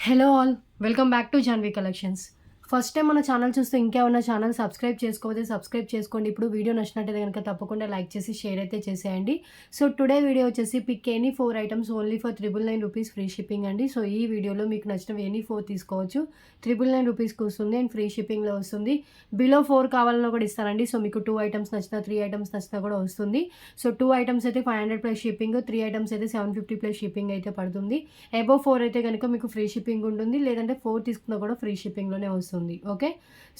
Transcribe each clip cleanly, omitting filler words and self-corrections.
Hello all, welcome back to Janhvi collections. First time మన channel చూస్తే ఇంకేమన్నా ఛానల్ సబ్స్క్రైబ్ చేసుకోకపోతే సబ్స్క్రైబ్ చేసుకోండి. ఇప్పుడు వీడియో నచ్చినట్టయితే కనుక తప్పకుండా లైక్ చేసి షేర్ అయితే చేసేయండి. సో టుడే వీడియో వచ్చేసి pick any 4 items only for 999 rupees free shipping అండి. సో ఈ వీడియోలో మీకు నచ్చిన ఎనీ 4 తీసుకోవచ్చు. 999 రూపీస్కి వస్తుంది అండ్ ఫ్రీ షిప్పింగ్లో వస్తుంది. బిలో 4 కావాలన్నా కూడా ఇస్తానండి. సో మీకు 2 ఐటమ్స్ నచ్చినా 3 ఐటమ్స్ నచ్చినా కూడా వస్తుంది. సో 2 ఐటమ్స్ అయితే 500 ప్లస్ షిప్పింగ్, 3 ఐటమ్స్ అయితే 750 ప్లస్ షిప్పింగ్ అయితే పడుతుంది. అబోవ్ 4 అయితే కనుక మీకు ఫ్రీ షిప్పింగ్ ఉంటుంది, లేదంటే 4 తీసుకున్నా కూడా ఫ్రీ షిప్పింగ్లోనే వస్తుంది. ఓకే,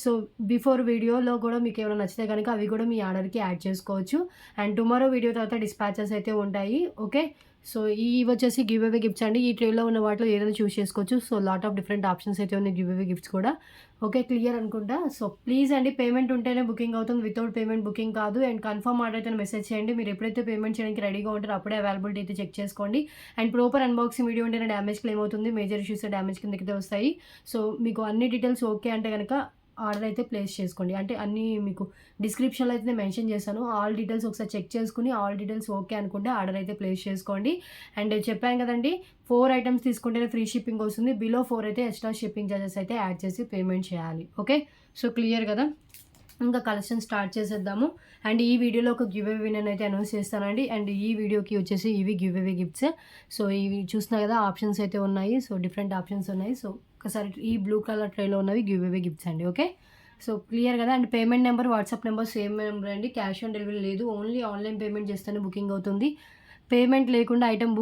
సో బిఫోర్ వీడియోలో కూడా మీకు ఏమైనా నచ్చితే కనుక అవి కూడా మీ ఆర్డర్కి యాడ్ చేసుకోవచ్చు. అండ్ టుమారో వీడియో తర్వాత డిస్పాచెస్ అయితే ఉంటాయి. ఓకే, సో ఇవి వచ్చేసి గివ్ అవే గిఫ్ట్స్ అండి. ఈ ట్రేలో ఉన్న వాటిలో ఏదైనా చూస్ చేసుకోవచ్చు. So lot of different options అయితే ఉన్నాయి గివ్ అవే గిఫ్ట్స్ కూడా. ఓకే, క్లియర్ అనుకుంటా. సో ప్లీజ్ అండి, పేమెంట్ ఉంటేనే బుకింగ్ అవుతుంది, వితౌట్ పేమెంట్ బుకింగ్ కాదు. అండ్ కన్ఫర్మ్ ఆర్డర్ అయితే మెసేజ్ చేయండి. మీరు ఎప్పుడైతే పేమెంట్ చేయడానికి రెడీగా ఉంటారో అప్పుడే అవైలబిలిటీ అయితే చెక్ చేసుకోండి. అండ్ ప్రాపర్ అన్బాక్సింగ్ వీడియో ఉంటేనే డ్యామేజ్ క్లెయిమ్ అవుతుంది, మేజర్ ఇష్యూస్ డ్యామేజ్ కిందకి వస్తాయి. సో మీకు అన్ని డీటెయిల్స్ ఓకే అంటే కనుక ఆర్డర్ అయితే ప్లేస్ చేసుకోండి. అంటే అన్నీ మీకు డిస్క్రిప్షన్లో అయితే నేను మెన్షన్ చేశాను. ఆల్ డీటెయిల్స్ ఒకసారి చెక్ చేసుకుని ఆల్ డీటెయిల్స్ ఓకే అనుకుంటే ఆర్డర్ అయితే ప్లేస్ చేసుకోండి. అండ్ చెప్పాను కదండి, 4 ఐటమ్స్ తీసుకుంటేనే ఫ్రీ షిప్పింగ్ వస్తుంది. బిలో 4 అయితే ఎక్స్ట్రా షిప్పింగ్ చార్జెస్ అయితే యాడ్ చేసి పేమెంట్ చేయాలి. ఓకే, సో క్లియర్ కదా. ఇంకా కలెక్షన్ స్టార్ట్ చేసేద్దాము. అండ్ ఈ వీడియోలో ఒక గివ్ అవే విన్నర్ అయితే అనౌన్స్ చేస్తానండి. అండ్ ఈ వీడియోకి వచ్చేసి ఇవి గివ్ అవే గిఫ్ట్స్. సో ఇవి చూస్తున్నా కదా, ఆప్షన్స్ అయితే ఉన్నాయి. సో డిఫరెంట్ ఆప్షన్స్ ఉన్నాయి. సో ఒకసారి ఈ బ్లూ కలర్ ట్రేలో ఉన్నవి గివ్ అవే గిఫ్ట్స్ అండి. ఓకే, సో క్లియర్ కదా. And payment number, WhatsApp number same number అండి. క్యాష్ ఆన్ డెలివరీ లేదు, ఓన్లీ ఆన్లైన్ పేమెంట్ చేస్తేనే బుకింగ్ అవుతుంది. పేమెంట్ లేకుండా ఐటమ్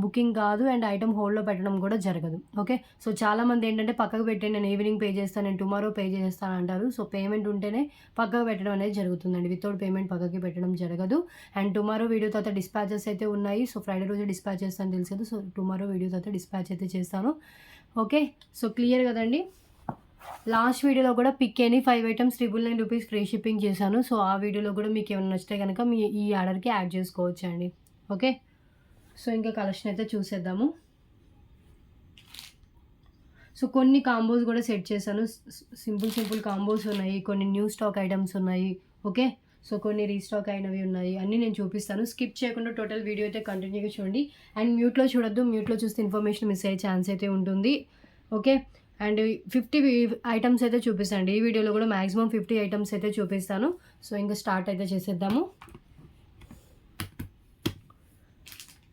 బుకింగ్ కాదు అండ్ ఐటమ్ హోల్డ్లో పెట్టడం కూడా జరగదు. ఓకే, సో చాలామంది ఏంటంటే పక్కకు పెట్టి నేను ఈవినింగ్ పే చేస్తాను, నేను టుమారో పే చేస్తాను అంటారు. సో పేమెంట్ ఉంటేనే పక్కకు పెట్టడం అనేది జరుగుతుందండి, వితౌట్ పేమెంట్ పక్కకి పెట్టడం జరగదు. అండ్ టుమారో వీడియో తర్వాత డిస్పాచెస్ అయితే ఉన్నాయి. సో ఫ్రైడే రోజు డిస్పాచ్ చేస్తాను తెలుసు కదా. సో టుమారో వీడియో తర్వాత డిస్పాచ్ అయితే చేస్తాను. ఓకే, సో క్లియర్ కదండి. లాస్ట్ వీడియోలో కూడా pick any 5 items 999 rupees free shipping చేశాను. సో ఆ వీడియోలో కూడా మీకు ఏమైనా నచ్చితే కనుక మీ ఈ ఆర్డర్కి యాడ్ చేసుకోవచ్చు అండి. ఓకే, సో ఇంకా కలెక్షన్ అయితే చూసేద్దాము. సో కొన్ని కాంబోస్ కూడా సెట్ చేశాను. సింపుల్ కాంబోస్ ఉన్నాయి, కొన్ని న్యూ స్టాక్ ఐటమ్స్ ఉన్నాయి. ఓకే, సో కొన్ని రీస్టాక్ అయినవి ఉన్నాయి, అన్నీ నేను చూపిస్తాను. స్కిప్ చేయకుండా టోటల్ వీడియో అయితే కంటిన్యూగా చూడండి. అండ్ మ్యూట్లో చూడొద్దు, మ్యూట్లో చూస్తే ఇన్ఫర్మేషన్ మిస్ అయ్యే ఛాన్స్ అయితే ఉంటుంది. ఓకే, అండ్ 50 ఐటమ్స్ అయితే చూపిస్తాను. ఈ వీడియోలో కూడా మ్యాక్సిమం 50 ఐటమ్స్ అయితే చూపిస్తాను. సో ఇంకా స్టార్ట్ అయితే చేసేద్దాము.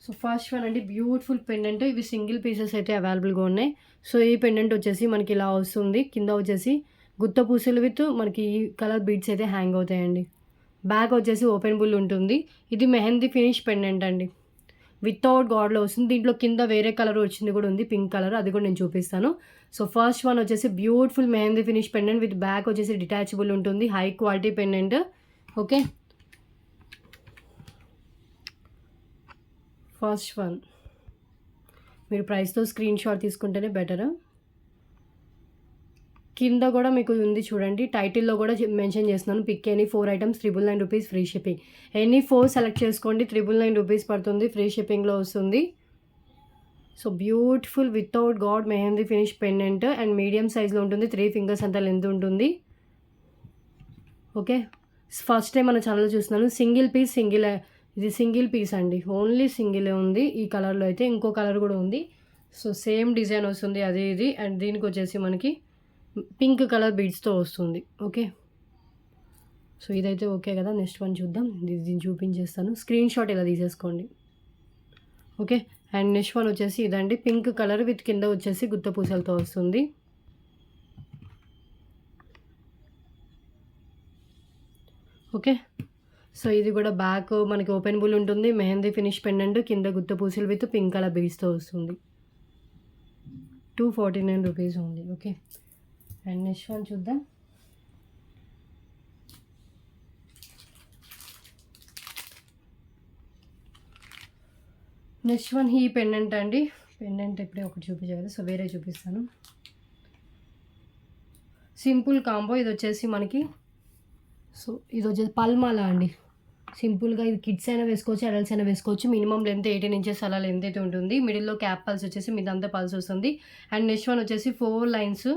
సో ఫస్ట్ వన్ అండి, బ్యూటిఫుల్ పెండెంట్. ఇవి సింగిల్ పీసెస్ అయితే అవైలబుల్గా ఉన్నాయి. సో ఈ పెండెంట్ వచ్చేసి మనకి ఇలా వస్తుంది. కింద వచ్చేసి గుత్త పూసలు విత్ మనకి ఈ కలర్ బీడ్స్ అయితే హ్యాంగ్ అవుతాయండి. బ్యాక్ వచ్చేసి ఓపెన్ బుల్ ఉంటుంది. ఇది మెహందీ ఫినిష్ పెండెంట్ అండి, వితౌట్ గాడ్లో వస్తుంది. దీంట్లో కింద వేరే కలర్ వచ్చింది కూడా ఉంది, పింక్ కలర్, అది కూడా నేను చూపిస్తాను. సో ఫస్ట్ వన్ వచ్చేసి beautiful mehndi finish pendant with back వచ్చేసి డిటాచబుల్ ఉంటుంది, high quality pendant. Okay, first one మీరు ప్రైస్తో స్క్రీన్ షాట్ తీసుకుంటేనే బెటర్. కింద కూడా మీకు ఉంది చూడండి, టైటిల్లో కూడా మెన్షన్ చేస్తున్నాను, pick any 4 items 999 rupees free shipping. Any 4 select చేసుకోండి, 999 రూపీస్ పడుతుంది, ఫ్రీ షిప్పింగ్లో వస్తుంది. So beautiful without god mehndi finish pendant and medium సైజ్లో ఉంటుంది, 3 ఫింగర్స్ అంత లెంత్ ఉంటుంది. ఓకే, ఫస్ట్ టైం మన ఛానల్ చూస్తున్నాను. ఇది సింగిల్ పీస్ అండి, ఓన్లీ సింగిలే ఉంది. ఈ కలర్లో అయితే ఇంకో కలర్ కూడా ఉంది. సో సేమ్ డిజైన్ వస్తుంది అదే ఇది. అండ్ దీనికి వచ్చేసి మనకి పింక్ కలర్ బీడ్స్తో వస్తుంది. ఓకే, సో ఇదైతే ఓకే కదా. నెక్స్ట్ వన్ చూద్దాం, దీన్ని చూపించేస్తాను, స్క్రీన్ షాట్ ఇలా తీసేసుకోండి. ఓకే, అండ్ నెక్స్ట్ వన్ వచ్చేసి ఇదండి, పింక్ కలర్ విత్ కింద వచ్చేసి గుత్త పూసలతో వస్తుంది. ఓకే, సో ఇది కూడా బ్యాక్ మనకి ఓపెన్ బుల్ ఉంటుంది, మెహందీ ఫినిష్ పెండెంట్, కింద గుత్త పూసలు విత్ పింక్ కలర్ బీడ్స్తో వస్తుంది. 249 రూపీస్ ఉంది. ఓకే, అండ్ నెక్స్ట్ వన్ చూద్దాం. నెక్స్ట్ వన్ ఈ పెండెంట్ అండి. పెండెంట్ ఇప్పుడే ఒకటి చూపించాలి, సో వేరే చూపిస్తాను. సింపుల్ కాంబో ఇది వచ్చేసి మనకి. సో ఇది వచ్చేసి పల్మాలా అండి, సింపుల్గా ఇది కిడ్స్ అయినా వేసుకోవచ్చు, అడల్ట్స్ అయినా వేసుకోవచ్చు. మినిమం లెంత్ 18 ఇంచెస్ అలా లెంత్ అయితే ఉంటుంది. మిడిల్లో క్యాప్ పల్స్ వచ్చేసి మీదంతా పల్స్ వస్తుంది. అండ్ నెక్స్ట్ వన్ వచ్చేసి 4 లైన్స్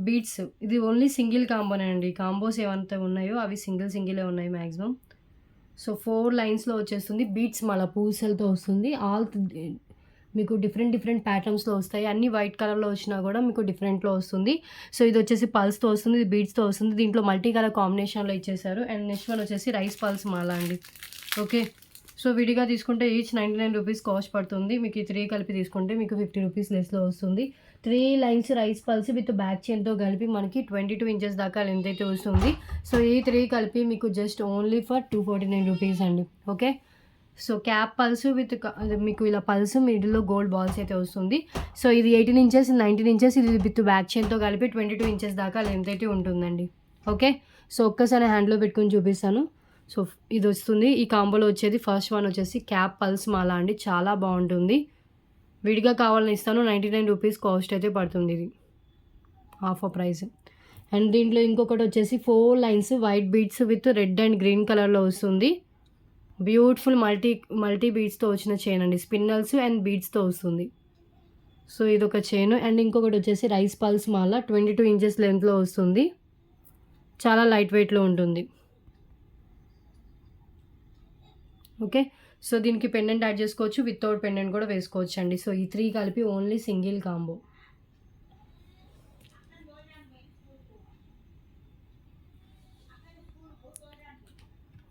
బీడ్స్. ఇది ఓన్లీ సింగిల్ కాంబోనే అండి, కాంబోస్ ఏమంతా ఉన్నాయో అవి సింగిలే ఉన్నాయి మ్యాక్సిమం. సో 4 లైన్స్లో వచ్చేస్తుంది, బీడ్స్ మళ్ళీ పూసలతో వస్తుంది. మీకు డిఫరెంట్ ప్యాటర్న్స్లో వస్తాయి. అన్ని వైట్ కలర్లో వచ్చినా కూడా మీకు డిఫరెంట్లో వస్తుంది. సో ఇది వచ్చేసి పల్స్తో వస్తుంది, ఇది బీడ్స్తో వస్తుంది. దీంట్లో మల్టీ కలర్ కాంబినేషన్లో ఇచ్చేసారు. అండ్ నెక్స్ట్ వన్ వచ్చేసి రైస్ పల్స్ మాల అండి. ఓకే, సో విడిగా తీసుకుంటే ఈచ్ 99 రూపీస్ కాస్ట్ పడుతుంది. మీకు ఈ 3 కలిపి తీసుకుంటే మీకు 50 రూపీస్ లెస్లో వస్తుంది. 3 lines rice pearls with back చైన్తో కలిపి మనకి 22 ఇంచెస్ దాకా లెంత్ అయితే వస్తుంది. సో ఈ 3 కలిపి మీకు జస్ట్ ఓన్లీ ఫర్ 249 రూపీస్ అండి. Okay, so cap pulse with మీకు ఇలా పల్స్ మిడిల్లో గోల్డ్ బాల్స్ అయితే వస్తుంది. సో ఇది 18 ఇంచెస్, 19 ఇంచెస్, ఇది విత్ బ్యాక్ చైన్తో కలిపి 22 ఇంచెస్ దాకా లెంత్ అయితే ఉంటుందండి. ఓకే, సో ఒక్కసారి హ్యాండ్లో పెట్టుకొని చూపిస్తాను. సో ఇది వస్తుంది. ఈ కాంబోలో వచ్చేది ఫస్ట్ వన్ వచ్చేసి క్యాప్ పల్స్ మాల అండి. చాలా బాగుంటుంది. విడిగా కావాలని ఇస్తాను. 99 రూపీస్ కాస్ట్ అయితే పడుతుంది. ఇది హాఫ్ ఆ ప్రైస్. అండ్ దీంట్లో ఇంకొకటి వచ్చేసి 4 lines white beads with red and green కలర్లో వస్తుంది. బ్యూటిఫుల్ మల్టీ బీడ్స్తో వచ్చిన చైన్ అండి. స్పిన్నల్స్ అండ్ బీడ్స్తో వస్తుంది. సో ఇదొక చైన్. అండ్ ఇంకొకటి వచ్చేసి రైస్ పల్స్ మాల 22 ఇంచెస్ లెంత్లో వస్తుంది. చాలా లైట్ వెయిట్లో ఉంటుంది. ఓకే, సో దీనికి పెండెంట్ యాడ్ చేసుకోవచ్చు, వితౌట్ పెండెంట్ కూడా వేసుకోవచ్చు అండి. సో ఈ 3 కలిపి only single combo.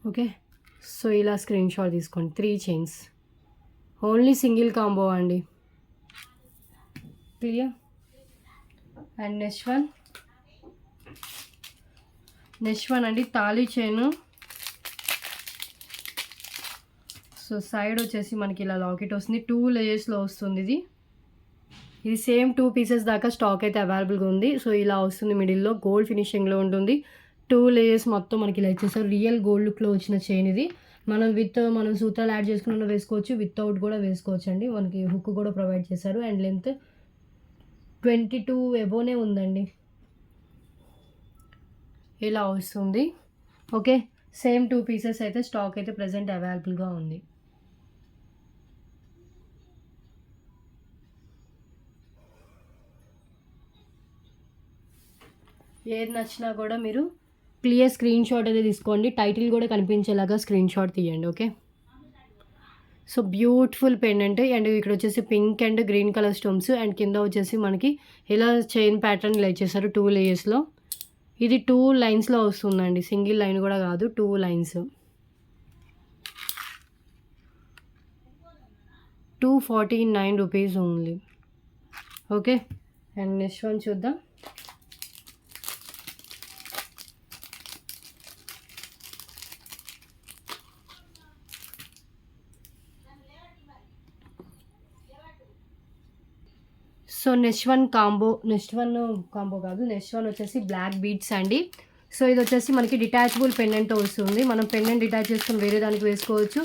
Okay, so ఇలా స్క్రీన్ షాట్ తీసుకోండి. 3 చైన్స్ ఓన్లీ సింగిల్ కాంబో అండి. క్లియర్. అండ్ నెక్స్ట్ వన్ అండి తాళీ చైను. సో సైడ్ వచ్చేసి మనకి ఇలా లాకెట్ వస్తుంది. 2 లేయర్స్లో వస్తుంది. ఇది సేమ్ 2 పీసెస్ దాకా స్టాక్ అయితే అవైలబుల్గా ఉంది. సో ఇలా వస్తుంది. మిడిల్లో గోల్డ్ ఫినిషింగ్లో ఉంటుంది. 2 లేయర్స్ మొత్తం మనకి ఇలా ఇచ్చేసారు. రియల్ గోల్డ్ లుక్లో వచ్చిన చైన్ ఇది. మనం సూత్రాలు యాడ్ చేసుకున్న వేసుకోవచ్చు, వితౌట్ కూడా వేసుకోవచ్చు అండి. మనకి హుక్ కూడా ప్రొవైడ్ చేశారు. అండ్ లెంత్ 22 ఎబోనే ఉందండి. ఇలా వస్తుంది. ఓకే, సేమ్ 2 పీసెస్ అయితే స్టాక్ అయితే ప్రజెంట్ అవైలబుల్గా ఉంది. ఏది నచ్చినా కూడా మీరు క్లియర్ స్క్రీన్ షాట్ అయితే తీసుకోండి. టైటిల్ కూడా కనిపించేలాగా స్క్రీన్ షాట్ తీయండి. Okay, so beautiful pendant. And ఇక్కడ వచ్చేసి pink and green colour stones. And కింద వచ్చేసి మనకి ఇలా చైన్ ప్యాటర్న్ ఇలా ఇచ్చేసారు 2 లేయర్స్లో. ఇది 2 లైన్స్లో వస్తుందండి. సింగిల్ లైన్ కూడా కాదు, 2 lines. 249 rupees only. Okay, and next one చూద్దాం. సో నెక్స్ట్ వన్ వచ్చేసి బ్లాక్ బీడ్స్ అండి. సో ఇది వచ్చేసి మనకి డిటాచబుల్ పెండెంట్తో వస్తుంది. మనం పెండెంట్ డిటాచ్ చేసుకొని వేరే దానికి వేసుకోవచ్చు.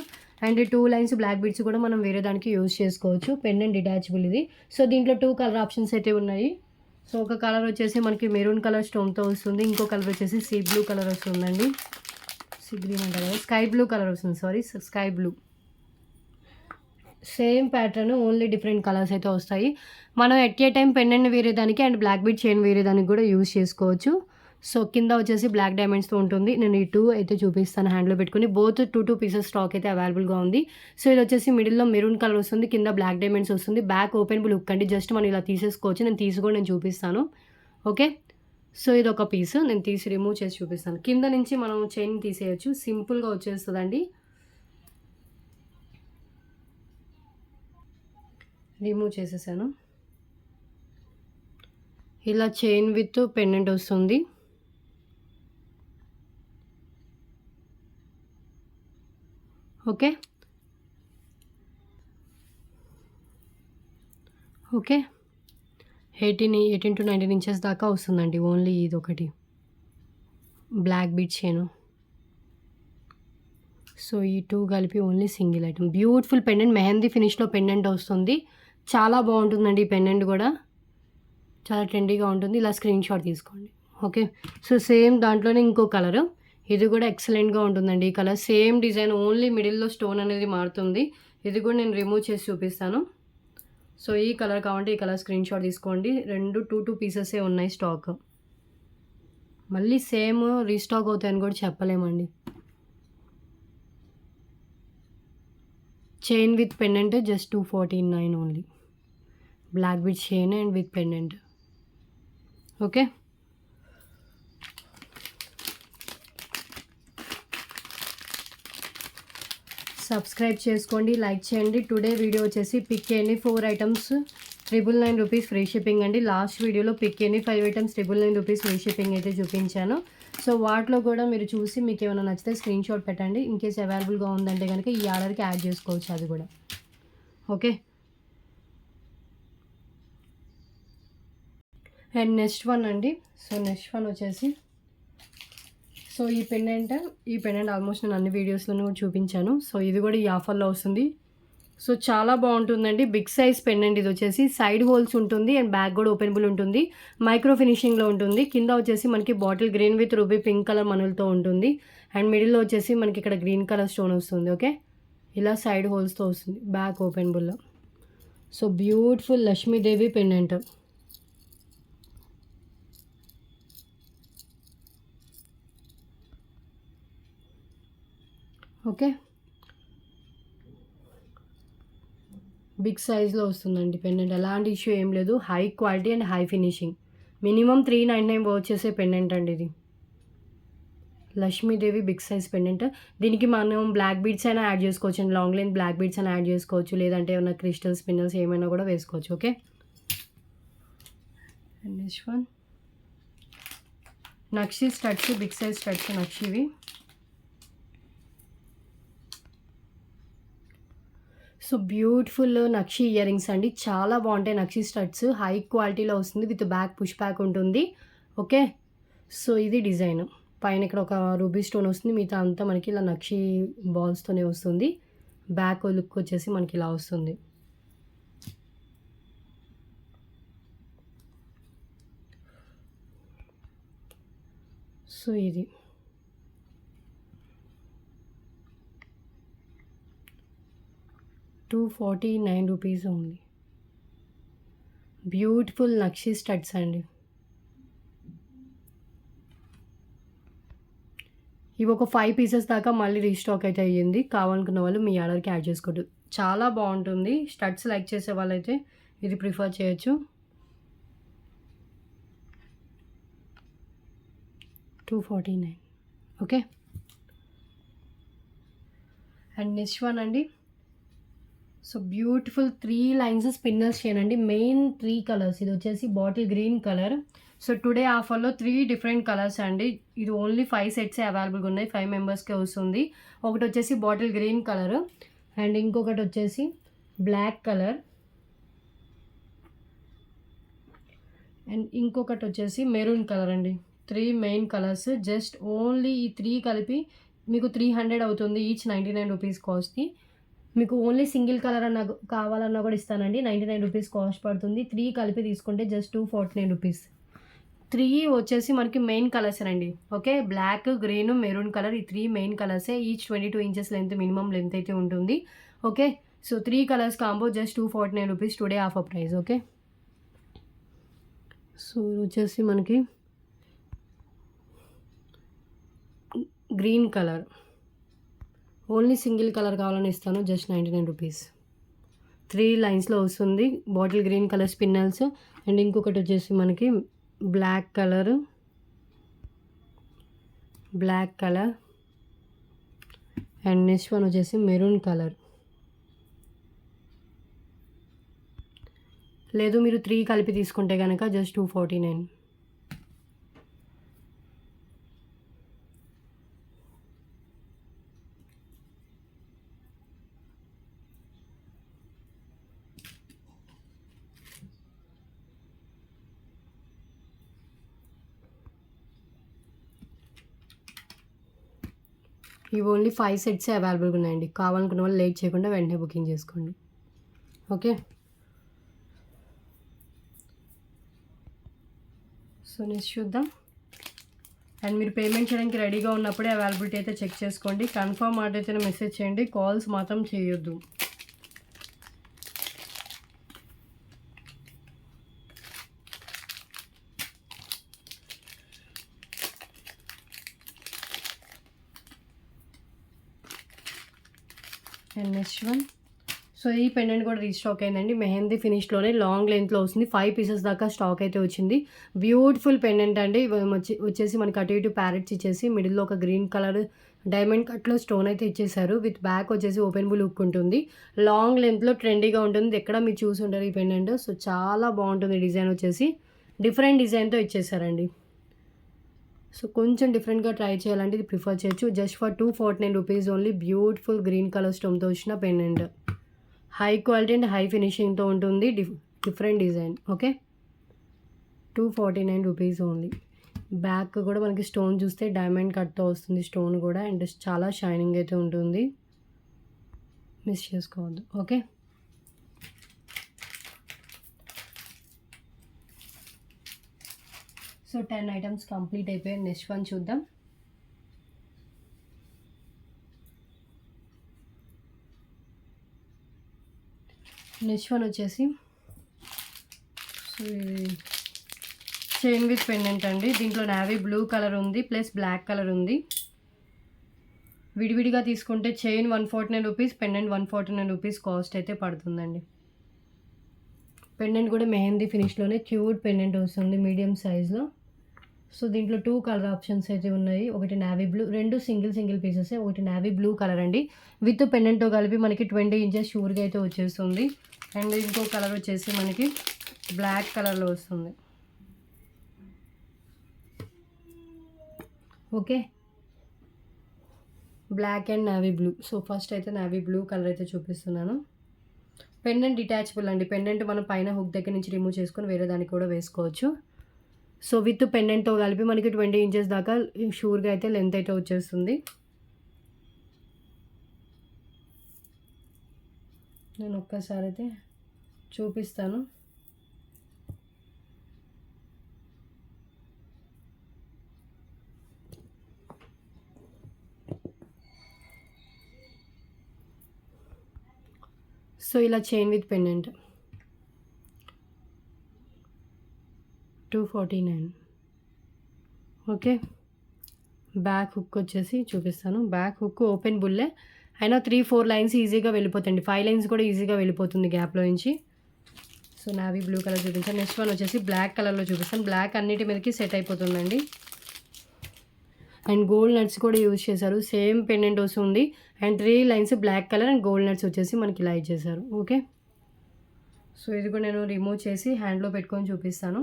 అండ్ 2 లైన్స్ బ్లాక్ బీడ్స్ కూడా మనం వేరే దానికి యూజ్ చేసుకోవచ్చు. పెండెంట్ డిటాచబుల్ ఇది. సో దీంట్లో 2 కలర్ ఆప్షన్స్ అయితే ఉన్నాయి. సో ఒక కలర్ వచ్చేసి మనకి మెరూన్ కలర్ స్టోన్తో వస్తుంది. ఇంకో కలర్ వచ్చేసి సీ బ్లూ కలర్ వస్తుందండి. సీ గ్రీన్ అంటారు కదా, స్కై బ్లూ కలర్ వస్తుంది. Sky blue. Same pattern, only different colours అయితే వస్తాయి. మనం ఎట్ ఏ టైం పెండెంట్ వేరే దానికి అండ్ బ్లాక్ బీడ్ చైన్ వేరే దానికి కూడా యూజ్ చేసుకోవచ్చు. సో కింద వచ్చేసి బ్లాక్ డైమండ్స్తో ఉంటుంది. నేను ఈ 2 అయితే చూపిస్తాను హ్యాండ్లో పెట్టుకుని. బోత్ 2 పీసెస్ స్టాక్ అయితే అవైలబుల్గా ఉంది. సో ఇది వచ్చేసి మిడిల్లో మెరూన్ కలర్ వస్తుంది, కింద బ్లాక్ డైమండ్స్ వస్తుంది. బ్యాక్ ఓపెనబుల్ హుక్ అండి. జస్ట్ మనం ఇలా తీసేసుకోవచ్చు. నేను చూపిస్తాను. ఓకే, సో ఇది ఒక పీస్ నేను తీసి రిమూవ్ చేసి చూపిస్తాను. కింద నుంచి మనం చైన్ తీసేయచ్చు, సింపుల్గా వచ్చేస్తుందండి. రిమూవ్ చేసేసాను. ఇలా చైన్ విత్ పెండెంట్ వస్తుంది. ఓకే, 18 to 19 ఇంచెస్ దాకా వస్తుందండి. ఓన్లీ ఇది ఒకటి బ్లాక్ బీడ్ చైను. సో ఈ 2 కలిపి only single item. Beautiful pendant, mehndi ఫినిష్లో పెండెంట్ వస్తుంది. చాలా బాగుంటుందండి. ఈ పెండెంట్ కూడా చాలా ట్రెండీగా ఉంటుంది. ఇలా స్క్రీన్ షాట్ తీసుకోండి. ఓకే, సో సేమ్ దాంట్లోనే ఇంకో కలరు. ఇది కూడా ఎక్సలెంట్గా ఉంటుందండి. ఈ కలర్ సేమ్ డిజైన్, ఓన్లీ మిడిల్లో స్టోన్ అనేది మారుతుంది. ఇది కూడా నేను రిమూవ్ చేసి చూపిస్తాను. సో ఈ కలర్ కావాలంటే ఈ కలర్ స్క్రీన్ షాట్ తీసుకోండి. 2 పీసెసే ఉన్నాయి స్టాక్. మళ్ళీ సేమ్ రీస్టాక్ అవుతాయని కూడా చెప్పలేమండి. Chain with pendant just 249 only. Black bit chain and with pendant. Okay, subscribe చేసుకోండి, లైక్ చేయండి. టుడే వీడియో వచ్చేసి pick any 4 items 999 rupees free shipping అండి. లాస్ట్ వీడియోలో pick any 5 items 999 rupees free shipping అయితే చూపించాను. సో వాటిలో కూడా మీరు చూసి మీకు ఏమైనా నచ్చితే స్క్రీన్ షాట్ పెట్టండి. ఇన్ కేస్ అవైలబుల్గా ఉందంటే కనుక ఈ ఆర్డర్కి యాడ్ చేసుకోవచ్చు అది కూడా. ఓకే, అండ్ నెక్స్ట్ వన్ అండి. సో నెక్స్ట్ వన్ వచ్చేసి, సో ఈ పెండెంట్ ఆల్మోస్ట్ నేను అన్ని వీడియోస్లోనూ కూడా చూపించాను. సో ఇది కూడా ఈ ఆఫర్లో వస్తుంది. సో చాలా బాగుంటుందండి. బిగ్ సైజ్ పెండెంట్ ఇది వచ్చేసి సైడ్ హోల్స్ ఉంటుంది అండ్ బ్యాక్ కూడా ఓపెనబుల్ ఉంటుంది. మైక్రో ఫినిషింగ్లో ఉంటుంది. కింద వచ్చేసి మనకి bottle green with ruby pink colour మనులతో ఉంటుంది. అండ్ మిడిల్లో వచ్చేసి మనకి ఇక్కడ గ్రీన్ కలర్ స్టోన్ వస్తుంది. ఓకే, ఇలా సైడ్ హోల్స్తో వస్తుంది, బ్యాక్ ఓపెనబుల్లో. So beautiful Lakshmidevi pendant. Okay, big సైజ్లో వస్తుందండి పెండెంట్. ఎలాంటి ఇష్యూ ఏం లేదు. High quality and high finishing. Minimum 399 work చేసే పెండెంట్ అండి ఇది. Lakshmidevi big size pendant. దీనికి మనం బ్లాక్ బీడ్స్ అయినా యాడ్ చేసుకోవచ్చు అండి. లాంగ్ లెంత్ బ్లాక్ బీడ్స్ అయినా యాడ్ చేసుకోవచ్చు, లేదంటే ఏమైనా క్రిస్టల్స్ పిన్నల్స్ ఏమైనా కూడా వేసుకోవచ్చు. ఓకే, అండ్ నెక్స్ట్ వన్ నక్షి స్టడ్స్, బిగ్ సైజ్ స్టడ్స్ నక్షివి. సో బ్యూటిఫుల్ నక్షి ఇయర్ రింగ్స్ అండి, చాలా బాగుంటాయి. నక్షి స్టడ్స్ హై క్వాలిటీలో వస్తుంది, విత్ బ్యాక్ పుష్ బ్యాక్ ఉంటుంది. ఓకే, సో ఇది డిజైన్. పైన ఇక్కడ ఒక రూబీ స్టోన్ వస్తుంది, మిగతా అంతా మనకి ఇలా నక్షి బాల్స్తోనే వస్తుంది. బ్యాక్ లుక్ వచ్చేసి మనకి ఇలా వస్తుంది. సో ఇది 249 రూపీస్ ఓన్లీ. బ్యూటిఫుల్ నక్షి స్టడ్స్ అండి. ఇవి ఒక 5 పీసెస్ దాకా మళ్ళీ రీస్టాక్ అయితే అయ్యింది. కావాలనుకున్న వాళ్ళు మీ ఆర్డర్కి యాడ్ చేసుకోవచ్చు. చాలా బాగుంటుంది. స్టడ్స్ లైక్ చేసే వాళ్ళైతే ఇది ప్రిఫర్ చేయొచ్చు. 249. ఓకే, అండ్ నెక్స్ట్ వన్ అండి. సో బ్యూటిఫుల్ 3 లైన్స్ స్పిన్నర్స్ చేయనండి. Main 3 colours. ఇది వచ్చేసి bottle green colour. So today ఆఫర్లో 3 డిఫరెంట్ కలర్స్ అండి. ఇది ఓన్లీ 5 సెట్స్ అవైలబుల్గా ఉన్నాయి. 5 మెంబర్స్కే వస్తుంది. ఒకటి వచ్చేసి బాటిల్ గ్రీన్ కలర్ అండ్ ఇంకొకటి వచ్చేసి బ్లాక్ కలర్ అండ్ ఇంకొకటి వచ్చేసి మెరూన్ కలర్ అండి. 3 మెయిన్ కలర్స్. జస్ట్ ఓన్లీ ఈ 3 కలిపి మీకు 300 అవుతుంది. ఈచ్ 99 రూపీస్ కాస్ట్కి. మీకు ఓన్లీ సింగిల్ కలర్ అన్న కావాలన్నా కూడా ఇస్తానండి. 99 రూపీస్ కాస్ట్ పడుతుంది. 3 కలిపి తీసుకుంటే జస్ట్ 249 రూపీస్. 3 వచ్చేసి మనకి మెయిన్ కలర్స్ అండి. Okay, black, green, maroon colour. ఈ 3 మెయిన్ కలర్సే. Each 22 inches length minimum length అయితే ఉంటుంది. Okay, so 3 colours combo just 249 rupees today offer price. Okay, so వచ్చేసి మనకి green colour. Only single colour కావాలని ఇస్తాను. Just 99 rupees. 3 లైన్స్లో వస్తుంది. Bottle green colour spinels and ఇంకొకటి వచ్చేసి మనకి black colour and next one వచ్చేసి మెరూన్ కలర్. లేదు మీరు 3 కలిపి తీసుకుంటే కనుక జస్ట్ 249. ఇవి ఓన్లీ 5 సెట్స్ అవైలబుల్గా ఉన్నాయండి. కావాలనుకున్న వాళ్ళు లేట్ చేయకుండా వెంటనే బుకింగ్ చేసుకోండి. ఓకే, సో నెక్స్ట్ చూద్దాం. అండ్ మీరు పేమెంట్ చేయడానికి రెడీగా ఉన్నప్పుడే అవైలబిలిటీ అయితే చెక్ చేసుకోండి. కన్ఫర్మ్ ఆర్డర్ అయితేనే మెసేజ్ చేయండి. కాల్స్ మాత్రం చేయొద్దు. అండ్ నెక్స్ట్ వన్ సో ఈ పెండెంట్ కూడా రీస్టాక్ అయిందండి. మెహందీ ఫినిష్‌లోనే లాంగ్ లెంగ్త్‌లో వస్తుంది. 5 పీసెస్ దాకా స్టాక్ అయితే వచ్చింది. బ్యూటిఫుల్ పెండెంట్ అండి. వచ్చేసి మనకి అటు ఇటు ప్యారెట్స్ ఇచ్చేసి మిడిల్‌లో ఒక గ్రీన్ కలర్ డైమండ్ కట్‌లో స్టోన్ అయితే ఇచ్చేసారు. విత్ బ్యాక్ వచ్చేసి ఓపెనబుల్ హుక్ ఉంటుంది. లాంగ్ లెంగ్త్‌లో ట్రెండీగా ఉంటుంది. ఎక్కడ మీరు చూసి ఉండరు ఈ పెండెంట్. సో చాలా బాగుంటుంది డిజైన్ వచ్చేసి. డిఫరెంట్ డిజైన్‌తో ఇచ్చేసారండి. సో కొంచెం డిఫరెంట్‌గా ట్రై చేయాలంటే ఇది ప్రిఫర్ చేయొచ్చు. Just for 249 rupees only. Beautiful green colour స్టోన్‌తో వచ్చిన pendant. High quality and high ఫినిషింగ్తో ఉంటుంది. Different design. Okay, 249 rupees only. Back కూడా మనకి స్టోన్ చూస్తే డైమండ్ కట్తో వస్తుంది స్టోన్ కూడా. అండ్ చాలా షైనింగ్ అయితే ఉంటుంది. మిస్ చేసుకోవద్దు. ఓకే, సో 10 ఐటమ్స్ కంప్లీట్ అయిపోయాయి. నెక్స్ట్ వన్ చూద్దాం. నెక్స్ట్ వన్ వచ్చేసి చైన్ విత్ పెండెంట్ అండి. దీంట్లో నావీ బ్లూ కలర్ ఉంది ప్లస్ బ్లాక్ కలర్ ఉంది. విడివిడిగా తీసుకుంటే chain 149 rupees, pendant 149 rupees cost అయితే పడుతుందండి. పెండెంట్ కూడా మెహందీ ఫినిష్లోనే క్యూట్ పెండెంట్ వస్తుంది మీడియం సైజ్లో. సో దీంట్లో 2 కలర్ ఆప్షన్స్ అయితే ఉన్నాయి. ఒకటి నావీ బ్లూ, రెండు సింగిల్ పీసెస్. ఒకటి నావీ బ్లూ కలర్ అండి. విత్ పెండెంట్తో కలిపి మనకి 20 ఇంచెస్ షూర్గా అయితే వచ్చేస్తుంది. అండ్ ఇంకో కలర్ వచ్చేసి మనకి బ్లాక్ కలర్లో వస్తుంది. Okay, black and navy blue. So first అయితే నావీ బ్లూ కలర్ అయితే చూపిస్తున్నాను. పెండెంట్ డిటాచబుల్ అండి. పెండెంట్ మనం పైన హుక్ దగ్గర నుంచి రిమూవ్ చేసుకొని వేరే దానికి కూడా వేసుకోవచ్చు. సో విత్ పెండెంట్తో కలిపి మనకి 20 ఇంచెస్ దాకా షూర్గా అయితే లెంత్ అయితే వచ్చేస్తుంది. నేను ఒక్కసారి అయితే చూపిస్తాను. సో ఇలా chain with pendant 249. Okay, back hook వచ్చేసి చూపిస్తాను. బ్యాక్ హుక్ ఓపెన్ బుల్లే అయినా 3-4 లైన్స్ ఈజీగా వెళ్ళిపోతుంది. 5 లైన్స్ కూడా ఈజీగా వెళ్ళిపోతుంది గ్యాప్లో నుంచి. సో నావీ బ్లూ కలర్ చూపించాను. నెక్స్ట్ వన్ వచ్చేసి బ్లాక్ కలర్లో చూపిస్తాను. బ్లాక్ అన్నిటి మీదకి సెట్ అయిపోతుందండి. అండ్ గోల్డ్ నట్స్ కూడా యూజ్ చేశారు. సేమ్ పెండెంట్ వస్తుంది. And 3 lines black colour and gold nuts వచ్చేసి మనకి ఇలా ఇచ్చేసారు. ఓకే, సో ఇది కూడా నేను రిమూవ్ చేసి హ్యాండ్లో పెట్టుకొని చూపిస్తాను.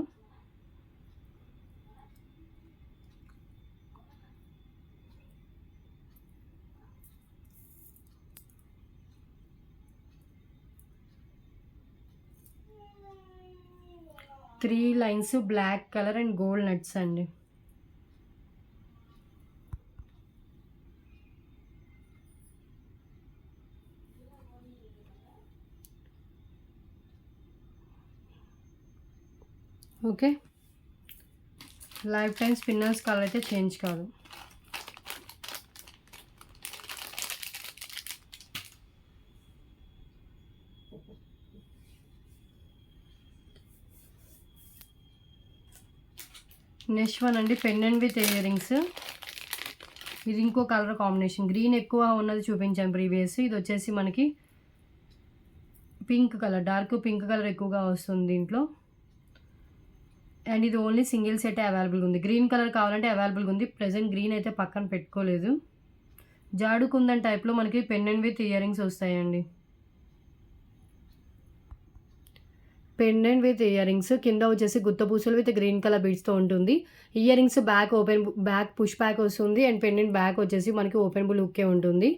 Three lines black colour and gold nuts అండి. Okay, lifetime spinners colour అయితే చేంజ్ కాదు. నెక్స్ట్ వన్ అండి పెండెంట్ విత్ ఇయర్ రింగ్స్. ఇది ఇంకో కలర్ కాంబినేషన్. గ్రీన్ ఎక్కువ ఉన్నది చూపించాను ప్రీవియస్. ఇది వచ్చేసి మనకి pink colour, dark pink colour ఎక్కువగా వస్తుంది దీంట్లో. అండ్ ఇది ఓన్లీ సింగిల్ సెట్ అవైలబుల్గా ఉంది. గ్రీన్ కలర్ కావాలంటే అవైలబుల్గా ఉంది. ప్రెజెంట్ గ్రీన్ అయితే పక్కన పెట్టుకోలేదు. జాడు కుందన్ టైప్లో మనకి పెండెంట్ విత్ ఇయర్ రింగ్స్ వస్తాయండి. పెండెంట్ విత్ ఇయర్ రింగ్స్ కింద వచ్చేసి గుత్తపూసలు విత్ గ్రీన్ కలర్ బీడ్స్తో ఉంటుంది. Ear rings back push back వస్తుంది. అండ్ పెండెంట్ బ్యాక్ వచ్చేసి మనకి ఓపెనబుల్ హుక్కే ఉంటుంది.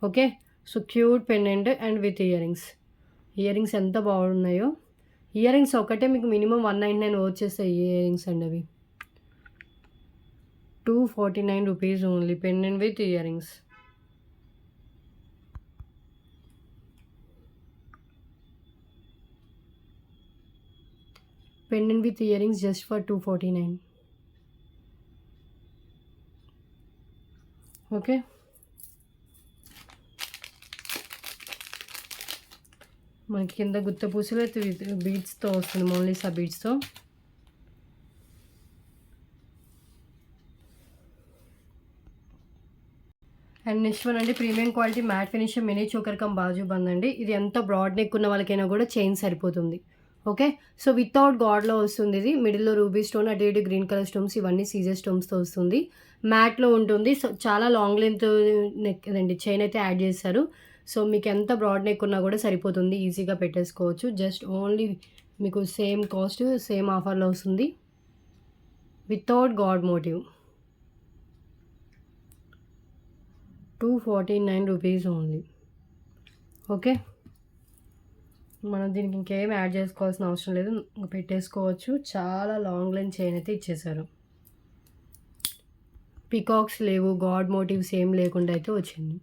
Okay, so cute pendant and with ear rings. Ear rings ఎంత బాగున్నాయో. ఇయర్ రింగ్స్ ఒకటే మీకు మినిమం 199 వచ్చేస్తాయి. ఇయర్ రింగ్స్ అండి అవి. 249 rupees only. Pendant with ear rings. Pendant with earrings just for 249. Okay, మనకి కింద గుత్త పూసలు అయితే బీడ్స్తో వస్తుంది. మోనలిసా బీడ్స్తో. అండ్ నెక్స్ట్ వన్ అండి premium quality matte finish mini choker cum బాజు బంద్ అండి. ఇది ఎంత బ్రాడ్ నెక్ ఉన్న వాళ్ళకైనా కూడా చైన్ సరిపోతుంది. ఓకే, సో వితౌట్ గాడ్లో వస్తుంది. ఇది మిడిల్లో రూబీ స్టోన్, అటు ఇటు గ్రీన్ కలర్ స్టోన్స్, ఇవన్నీ సీజర్ స్టోన్స్తో వస్తుంది. మ్యాట్లో ఉంటుంది. సో చాలా లాంగ్ లెంత్ నెక్ అండి చైన్ అయితే యాడ్ చేస్తారు. సో మీకు ఎంత బ్రాడ్ నెక్ ఉన్నా కూడా సరిపోతుంది, ఈజీగా పెట్టేసుకోవచ్చు. జస్ట్ ఓన్లీ మీకు సేమ్ కాస్ట్ సేమ్ ఆఫర్లో వస్తుంది without god motive. 249 rupees only. Okay, మనం దీనికి ఇంకేం యాడ్ చేసుకోవాల్సిన అవసరం లేదు, పెట్టేసుకోవచ్చు. చాలా లాంగ్ లెంత్ చైన్ అయితే ఇచ్చేసారు. పికాక్స్ లేవు, గాడ్ మోటివ్స్ ఏం లేకుండా అయితే వచ్చింది.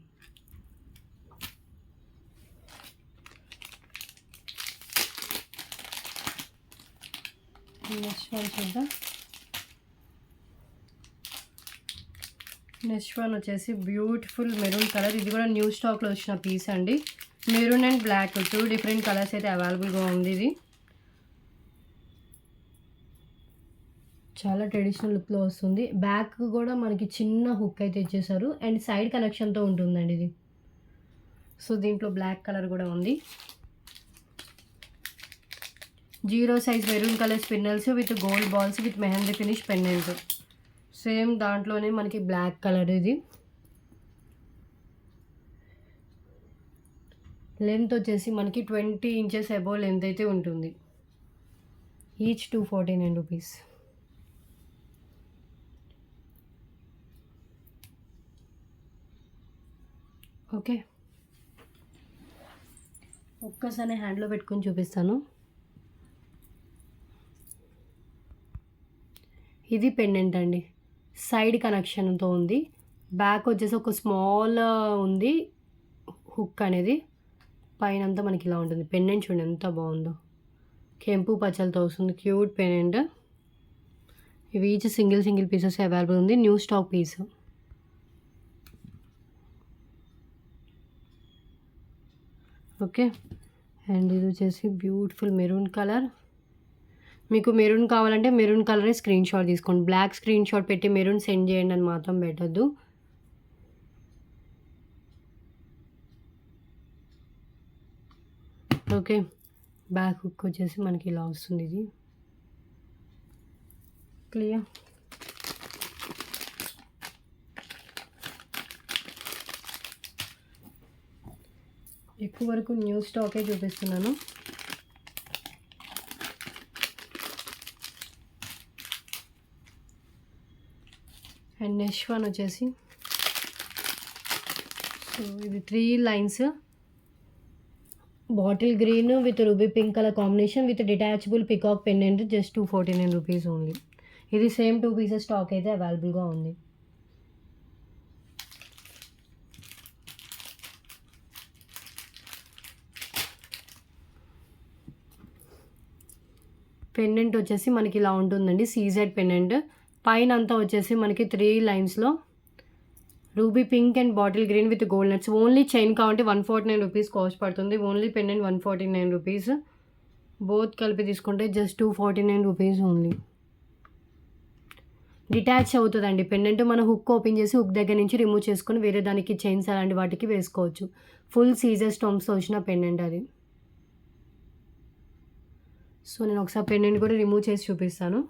నెక్స్ట్ వన్ చూద్దాం. నెక్స్ట్ వన్ వచ్చేసి బ్యూటిఫుల్ మెరూన్ కలర్. ఇది కూడా న్యూ స్టాక్లో వచ్చిన పీస్ అండి. Maroon and black 2 different colours అయితే అవైలబుల్గా ఉంది. ఇది చాలా ట్రెడిషనల్ లుక్లో వస్తుంది. బ్యాక్ కూడా మనకి చిన్న హుక్ అయితే ఇచ్చేసారు అండ్ సైడ్ కనెక్షన్తో ఉంటుందండి ఇది. సో దీంట్లో బ్లాక్ కలర్ కూడా ఉంది. 0 size maroon colour spinels with gold balls with mehndi finish pendant. Same దాంట్లోనే మనకి బ్లాక్ కలర్. ఇది లెంత్ వచ్చేసి మనకి 20 ఇంచెస్ అబోవ్ లెంత్ అయితే ఉంటుంది. Each 249 rupees. ఓకే, ఒక్కసారి హ్యాండ్లో పెట్టుకొని చూపిస్తాను. ఇది పెండెంట్ అండి, సైడ్ కనెక్షన్తో ఉంది. బ్యాక్ వచ్చేసి ఒక స్మాల్ ఉంది హుక్ అనేది. పైన అంతా మనకి ఇలా ఉంటుంది. పెండెంట్ చూడండి ఎంత బాగుందో, కెంపు పచ్చలతో వస్తుంది. Cute pendant. ఇవి ఈచ్ సింగిల్ పీసెస్ అవైలబుల్ ఉంది. New stock piece. Okay, and ఇది వచ్చేసి బ్యూటిఫుల్ మెరూన్ కలర్. మీకు మెరూన్ కావాలంటే మెరూన్ కలరే స్క్రీన్ షాట్ తీసుకోండి. బ్లాక్ స్క్రీన్ షాట్ పెట్టి మెరూన్ సెండ్ చేయండి అని మాత్రం పెట్టద్దు. ఓకే, బ్యాక్ హుక్ వచ్చేసి మనకి ఇలా వస్తుంది. ఇది క్లియర్. ఎక్కువ వరకు న్యూ స్టాకే చూపిస్తున్నాను. అండ్ నెక్స్ట్ వన్ వచ్చేసి సో ఇది 3 lines bottle green with ruby pink colour combination with detachable peacock pendant. Just 249 rupees only. ఇది సేమ్ 2 పీసెస్ స్టాక్ అయితే అవైలబుల్గా ఉంది. పెండెంట్ వచ్చేసి మనకి ఇలా ఉంటుందండి, సీజెడ్ పెండెంట్. పైన అంతా వచ్చేసి మనకి 3 లైన్స్లో ruby pink and bottle green with gold nuts. Only chain కావాలంటే 149 రూపీస్ కాస్ట్ పడుతుంది. Only pendant 149 rupees. బోత్ కలిపి తీసుకుంటే జస్ట్ 249 రూపీస్ ఓన్లీ. డిటాచ్ అవుతుందండి పెండెంట్. మనం హుక్ ఓపెన్ చేసి హుక్ దగ్గర నుంచి రిమూవ్ చేసుకొని వేరే దానికి చైన్స్ అలాంటి వాటికి వేసుకోవచ్చు. ఫుల్ సీజర్ స్టోన్స్తో వచ్చిన పెండెంట్ అది. సో నేను ఒకసారి పెండెంట్ కూడా రిమూవ్ చేసి చూపిస్తాను.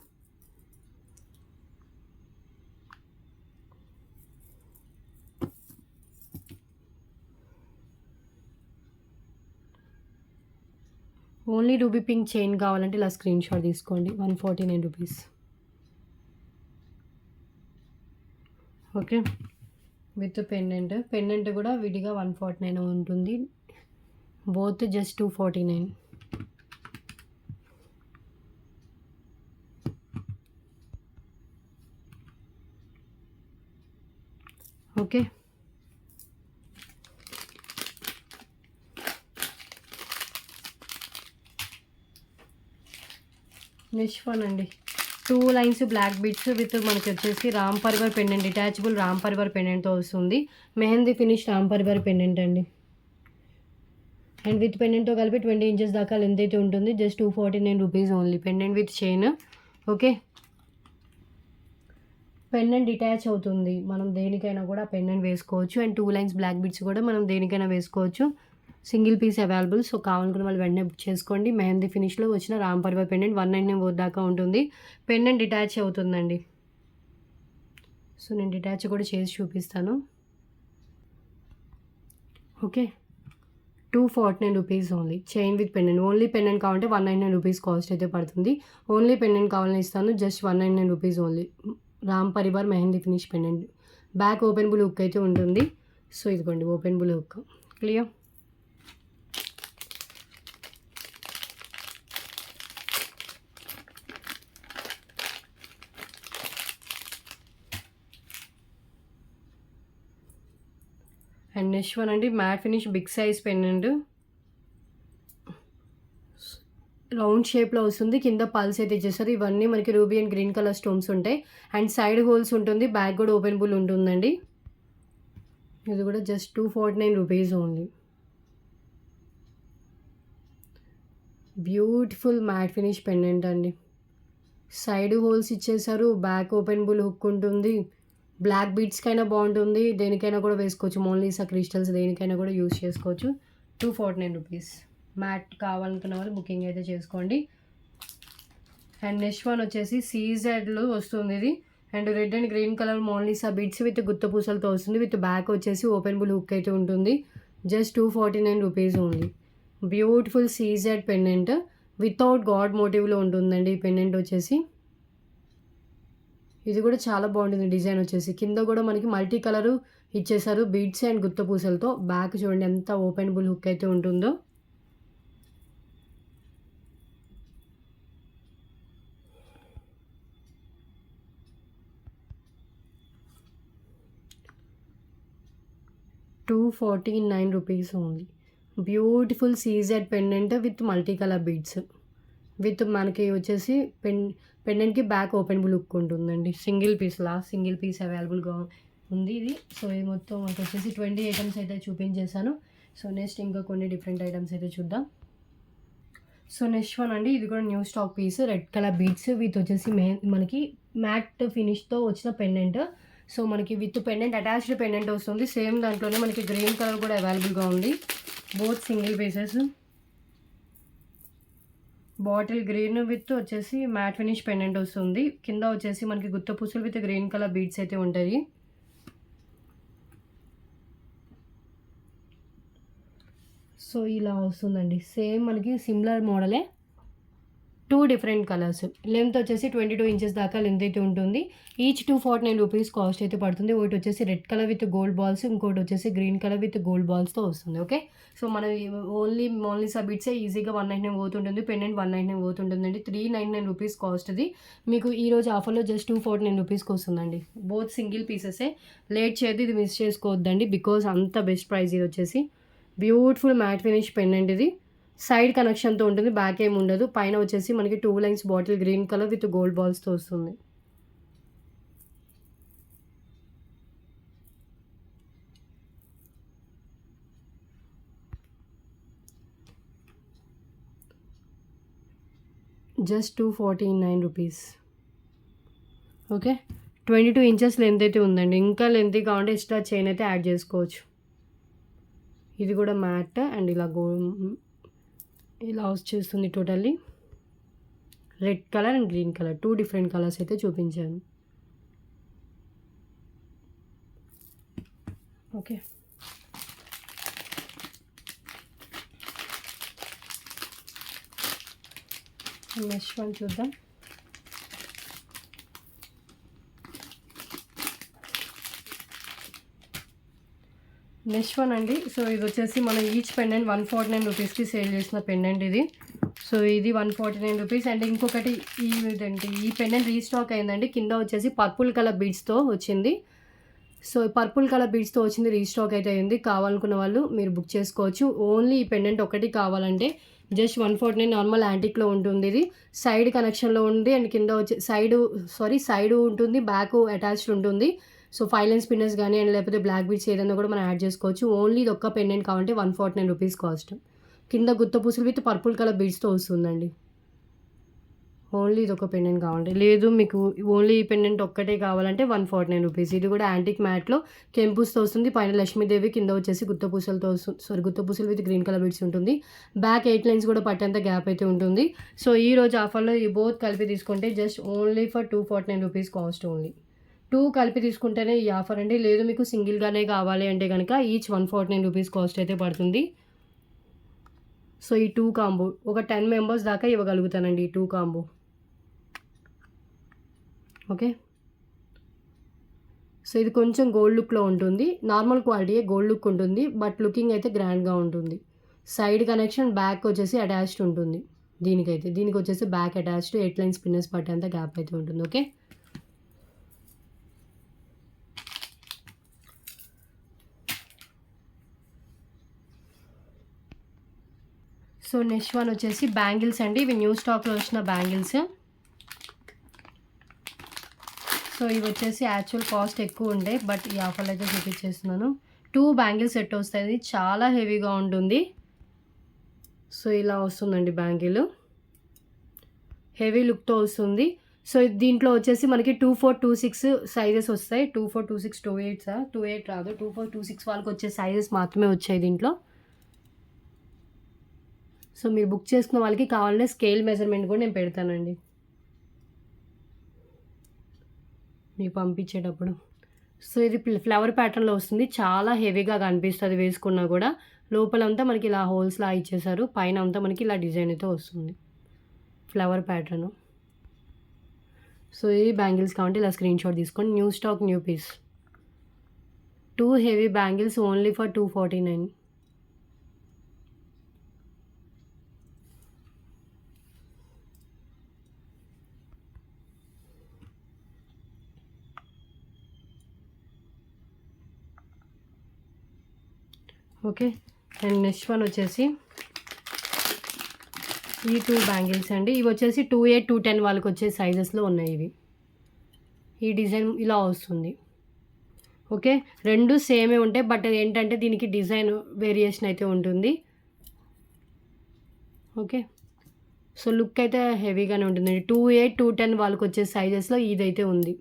ఓన్లీ రూబీ పింక్ చైన్ కావాలంటే ఇలా స్క్రీన్ షాట్ తీసుకోండి. 149 రూపీస్. ఓకే, విత్ పెండెంట్ కూడా విడిగా 149 ఉంటుంది. Both just 249. Okay, next one అండి 2 లైన్స్ బ్లాక్ బీడ్స్ విత్ మనకి వచ్చేసి రామ్ పరివార్ పెండెంట్. డిటాచబుల్ రామ్ పరివార్ పెండెంట్తో వస్తుంది. మెహందీ ఫినిష్ రామ్ పరివార్ పెండెంట్ అండి. అండ్ విత్ పెండెంట్తో కలిపి 20 ఇంచెస్ దాకా లెంత్ అయితే ఉంటుంది. Just 249 rupees only. Pendant with chain. Okay, pendant detach అవుతుంది. మనం దేనికైనా కూడా పెండెంట్ వేసుకోవచ్చు. అండ్ 2 లైన్స్ బ్లాక్ బీడ్స్ కూడా మనం దేనికైనా వేసుకోవచ్చు. Single piece available. సో కావాలనుకున్న వాళ్ళు వెంటనే బుక్ చేసుకోండి. మెహందీ ఫినిష్‌లో వచ్చిన రామ్ పరివార్ పెండెంట్ 199 దాకా ఉంటుంది. పెండెంట్ డిటాచ్ అవుతుందండి. సో నేను డిటాచ్ కూడా చేసి చూపిస్తాను. Okay. 249 rupees only. Chain with pendant. Only pendant కావాలంటే 199 రూపీస్ కాస్ట్ అయితే పడుతుంది. ఓన్లీ పెండెంట్ కావాలని ఇస్తాను. Just 199 rupees only. Ram Parivar mehndi finish pendant. Back openable hook అయితే ఉంటుంది. సో ఇదిగోండి openable hook. Clear? And next one అండి matte finish big size pendant. Round షేప్లో వస్తుంది. కింద పల్స్ అయితే ఇచ్చేస్తారు. ఇవన్నీ మనకి ruby and green colour stones ఉంటాయి. అండ్ సైడ్ హోల్స్ ఉంటుంది. బ్యాక్ కూడా ఓపెనబుల్ ఉంటుందండి. ఇది కూడా just 249 rupees only. Beautiful matte finish pendant అండి. సైడ్ హోల్స్ ఇచ్చేసారు. బ్యాక్ ఓపెనబుల్ హుక్ ఉంటుంది. బ్లాక్ బీడ్స్కైనా బాగుంటుంది. దేనికైనా కూడా వేసుకోవచ్చు. మోనాలిసా క్రిస్టల్స్ దేనికైనా కూడా యూస్ చేసుకోవచ్చు. 249 రూపీస్. మ్యాట్ కావాలనుకున్న వాళ్ళు బుకింగ్ అయితే చేసుకోండి. అండ్ నెక్స్ట్ వన్ వచ్చేసి సీజెడ్లో వస్తుంది ఇది. And red and green colour Mona Lisa beads with గుత్త పూసలతో వస్తుంది. విత్ బ్యాక్ వచ్చేసి ఓపెనబుల్ హుక్ అయితే ఉంటుంది. Just 249 rupees only. Beautiful CZ pendant without god మోటివ్లో ఉంటుందండి ఈ పెండెంట్ వచ్చేసి. ఇది కూడా చాలా బాగుంటుంది డిజైన్ వచ్చేసి. కింద కూడా మనకి మల్టీ కలరు ఇచ్చేసారు బీడ్స్ అండ్ గుత్త పూసలతో. బ్యాక్ చూడండి ఎంత ఓపెనబుల్ హుక్ అయితే ఉంటుందో. $249 rupees only. Beautiful CZ pendant with multi colour beads. With మనకి వచ్చేసి పెండెంట్కి బ్యాక్ ఓపెనబుల్ హుక్ ఉంటుందండి. సింగిల్ పీస్ అవైలబుల్గా ఉంది ఇది. సో ఇది మొత్తం మనకు వచ్చేసి 20 ఐటమ్స్ అయితే చూపించేశాను. సో నెక్స్ట్ ఇంకా కొన్ని డిఫరెంట్ ఐటమ్స్ అయితే చూద్దాం. సో నెక్స్ట్ వన్ అండి ఇది కూడా new stock piece. Red colour beads with వచ్చేసి మనకి మ్యాట్ ఫినిష్తో వచ్చిన పెండెంట్. సో మనకి విత్ పెండెంట్ అటాచ్డ్ పెండెంట్ వస్తుంది. సేమ్ దాంట్లోనే మనకి గ్రీన్ కలర్ కూడా అవైలబుల్గా ఉంది. Both single pieces. Bottle green with వచ్చేసి మ్యాట్ ఫినిష్ పెండెంట్ వస్తుంది. కింద వచ్చేసి మనకి గుత్త పూసలు విత్ గ్రీన్ కలర్ బీడ్స్ అయితే ఉంటాయి. సో ఇలా వస్తుందండి. సేమ్ మనకి సిమిలర్ మోడలే 2 డిఫరెంట్ కలర్స్. లెంత్ వచ్చేసి 22 ఇంచెస్ దాకా లెంత్ అయితే ఉంటుంది. ఈచ్ 249 రూపీస్ కాస్ట్ అయితే పడుతుంది. ఒకటి వచ్చేసి red colour with gold balls, ఇంకోటి వచ్చేసి గ్రీన్ కలర్ విత్ గోల్డ్ బాల్స్తో వస్తుంది. ఓకే. సో మనం ఓన్లీ మోనాలిసా బీడ్సే ఈజీగా 199 పోతుంటుంది. పెండెంట్ 199 పోతుంటుందండి. 399 రూపీస్ కాస్ట్ ఇది. మీకు ఈరోజు ఆఫర్లో జస్ట్ 249 రూపీస్కి వస్తుందండి. Both single పీసెసే. లేట్ చేయదు, ఇది మిస్ చేసుకోవద్దండి. బికాజ్ అంత బెస్ట్ ప్రైస్ ఇది వచ్చేసి. బ్యూటిఫుల్ మ్యాట్ ఫినిష్ పెండెంట్ ఇది. సైడ్ కనెక్షన్తో ఉంటుంది. బ్యాక్ ఏమి ఉండదు. పైన వచ్చేసి మనకి 2 lines bottle green colour with gold బాల్స్తో వస్తుంది. Just 249 rupees. Okay. 22 inches length అయితే ఉందండి. ఇంకా లెంత్ కావాలంటే ఎక్స్ట్రా చైన్ అయితే యాడ్ చేసుకోవచ్చు. ఇది కూడా మ్యాట్ అండ్ ఇలా వచ్చేస్తుంది. Totally red colour and green colour 2 different colours అయితే చూపించాను. ఓకే. నెక్స్ట్ వన్ చూద్దాం. నెక్స్ట్ వన్ అండి. సో ఇది వచ్చేసి మనం ఈచ్ పెండెంట్ 149 రూపీస్కి సేల్ చేసిన పెండెంట్ ఇది. సో ఇది 149 రూపీస్. అండ్ ఇంకొకటి ఈ పెండెంట్ రీస్టాక్ అయిందండి. కింద వచ్చేసి పర్పుల్ కలర్ బీడ్స్తో వచ్చింది. సో పర్పుల్ కలర్ బీడ్స్తో వచ్చింది, రీస్టాక్ అయితే అయింది. కావాలనుకున్న వాళ్ళు మీరు బుక్ చేసుకోవచ్చు. ఓన్లీ ఈ పెండెంట్ ఒకటి కావాలంటే జస్ట్ 149 నార్మల్ యాంటిక్లో ఉంటుంది. ఇది సైడ్ కనెక్షన్లో ఉంది. అండ్ కింద వచ్చి సైడ్ ఉంటుంది, బ్యాక్ అటాచ్డ్ ఉంటుంది. సో 5 లైన్స్ పిన్నర్స్ కానీ అండ్ లేకపోతే బ్లాక్ బీడ్స్ ఏదైనా కూడా మనం యాడ్ చేసుకోవచ్చు. ఓన్లీ ఇది ఒక్క పెండెంట్ కావాలంటే 149 రూపీస్ కాస్ట్. కింద గుత్త పూసలు విత్ పర్పుల్ కలర్ బీడ్స్తో వస్తుందండి. ఓన్లీ ఇదొక పెండెంట్ కావాలంటే, లేదు మీకు ఓన్లీ ఈ పెండెంట్ ఒక్కటే కావాలంటే 149 రూపీస్. ఇది కూడా యాంటిక్ మ్యాట్లో కెంపుస్తో వస్తుంది. పైన లక్ష్మీదేవి, కింద వచ్చేసి గుత్తపూసలతో గుత్తపూసలు విత్ గ్రీన్ కలర్ బిట్స్ ఉంటుంది. బ్యాక్ 8 లైన్స్ కూడా పట్టేంత గ్యాప్ అయితే ఉంటుంది. సో ఈ రోజు ఆఫర్లో ఈ బోత్ కలిపి తీసుకుంటే just only for 249 rupees cost only. 2 కలిపి తీసుకుంటేనే ఈ ఆఫర్ అండి. లేదు మీకు సింగిల్గానే కావాలి అంటే కనుక ఈచ్ 149 రూపీస్ కాస్ట్ అయితే పడుతుంది. సో ఈ 2 కాంబో ఒక 10 మెంబర్స్ దాకా ఇవ్వగలుగుతానండి ఈ 2 కాంబో. ఓకే, సో ఇది కొంచెం గోల్డ్ లుక్లో ఉంటుంది. నార్మల్ క్వాలిటీయే, గోల్డ్ లుక్ ఉంటుంది, బట్ లుకింగ్ అయితే గ్రాండ్గా ఉంటుంది. సైడ్ కనెక్షన్ బ్యాక్ వచ్చేసి అటాచ్డ్ ఉంటుంది. దీనికి వచ్చేసి బ్యాక్ అటాచ్డ్ 8 లైన్స్ పిన్నర్స్ పట్టేంత గ్యాప్ అయితే ఉంటుంది. ఓకే, సో నెక్స్ట్ వన్ వచ్చేసి బ్యాంగిల్స్ అండి. ఇవి న్యూ స్టాక్లో వచ్చిన బ్యాంగిల్స్. సో ఇవి వచ్చేసి యాక్చువల్ కాస్ట్ ఎక్కువ ఉండే, బట్ ఈ ఆఫర్లో అయితే చూపించేస్తున్నాను. 2 బ్యాంగిల్ సెట్ వస్తుంది, చాలా హెవీగా ఉంటుంది. సో ఇలా వస్తుందండి బ్యాంగిల్, హెవీ లుక్తో వస్తుంది. సో దీంట్లో వచ్చేసి మనకి 24, 26 సైజెస్ వస్తాయి. 24, 26, 28 రాదు, 24, 26 వాళ్ళకి వచ్చే సైజెస్ మాత్రమే వచ్చాయి దీంట్లో. సో మీరు బుక్ చేసుకున్న వాళ్ళకి కావాలంటే స్కేల్ మెజర్మెంట్ కూడా నేను పెడతానండి మీకు పంపించేటప్పుడు. సో ఇది ఫ్లవర్ ప్యాటర్న్లో వస్తుంది, చాలా హెవీగా కనిపిస్తుంది వేసుకున్నా కూడా. లోపలంతా మనకి ఇలా హోల్స్లా ఇచ్చేసారు, పైన అంతా మనకి ఇలా డిజైన్ అయితే వస్తుంది ఫ్లవర్ ప్యాటర్న్. సో ఈ బ్యాంగిల్స్ కావాలంటే ఇలా స్క్రీన్ షాట్ తీసుకోండి. New stock, new piece. 2 heavy bangles only for 249. Okay, and next one వచ్చేసి ఈ 2 బ్యాంగిల్స్ అండి. ఇవి వచ్చేసి 2A 210 వాళ్ళకి వచ్చే సైజెస్లో ఉన్నాయి ఇవి. ఈ డిజైన్ ఇలా వస్తుంది. ఓకే, రెండు సేమే ఉంటాయి, బట్ ఏంటంటే దీనికి డిజైన్ వేరియేషన్ అయితే ఉంటుంది. ఓకే, సో లుక్ అయితే హెవీగానే ఉంటుందండి. 2A 210 వాళ్ళకి వచ్చే సైజెస్లో ఇదైతే ఉంది.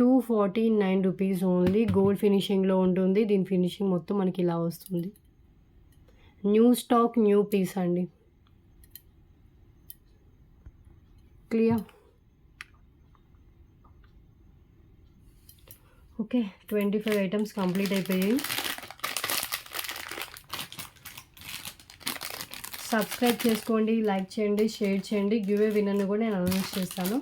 249 రూపీస్ ఓన్లీ. గోల్డ్ ఫినిషింగ్లో ఉంటుంది. దీని ఫినిషింగ్ మొత్తం మనకి ఇలా వస్తుంది. న్యూ స్టాక్, న్యూ పీస్ అండి. క్లియర్? ఓకే, 25 ఐటమ్స్ కంప్లీట్ అయిపోయాయి. సబ్స్క్రైబ్ చేసుకోండి, లైక్ చేయండి, షేర్ చేయండి. గివ్ ఏ విన్నర్ని కూడా నేను అనౌన్స్ చేస్తాను.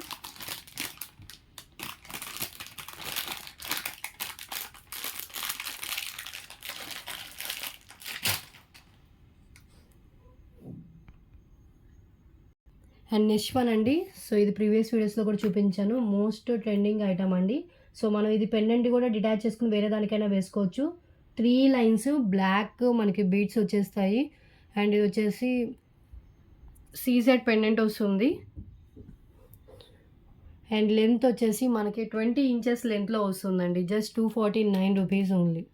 అండ్ నెక్స్ట్ వన్ అండి. సో ఇది ప్రీవియస్ వీడియోస్లో కూడా చూపించాను, మోస్ట్ ట్రెండింగ్ ఐటమ్ అండి. సో మనం ఇది పెండెంట్ కూడా డిటాచ్ చేసుకుని వేరే దానికైనా వేసుకోవచ్చు. 3 లైన్స్ బ్లాక్ మనకి బీడ్స్ వచ్చేస్తాయి. అండ్ ఇది వచ్చేసి సీజెడ్ పెండెంట్ వస్తుంది. అండ్ లెంత్ వచ్చేసి మనకి 20 ఇంచెస్ లెంత్లో వస్తుందండి. Just 249 rupees only.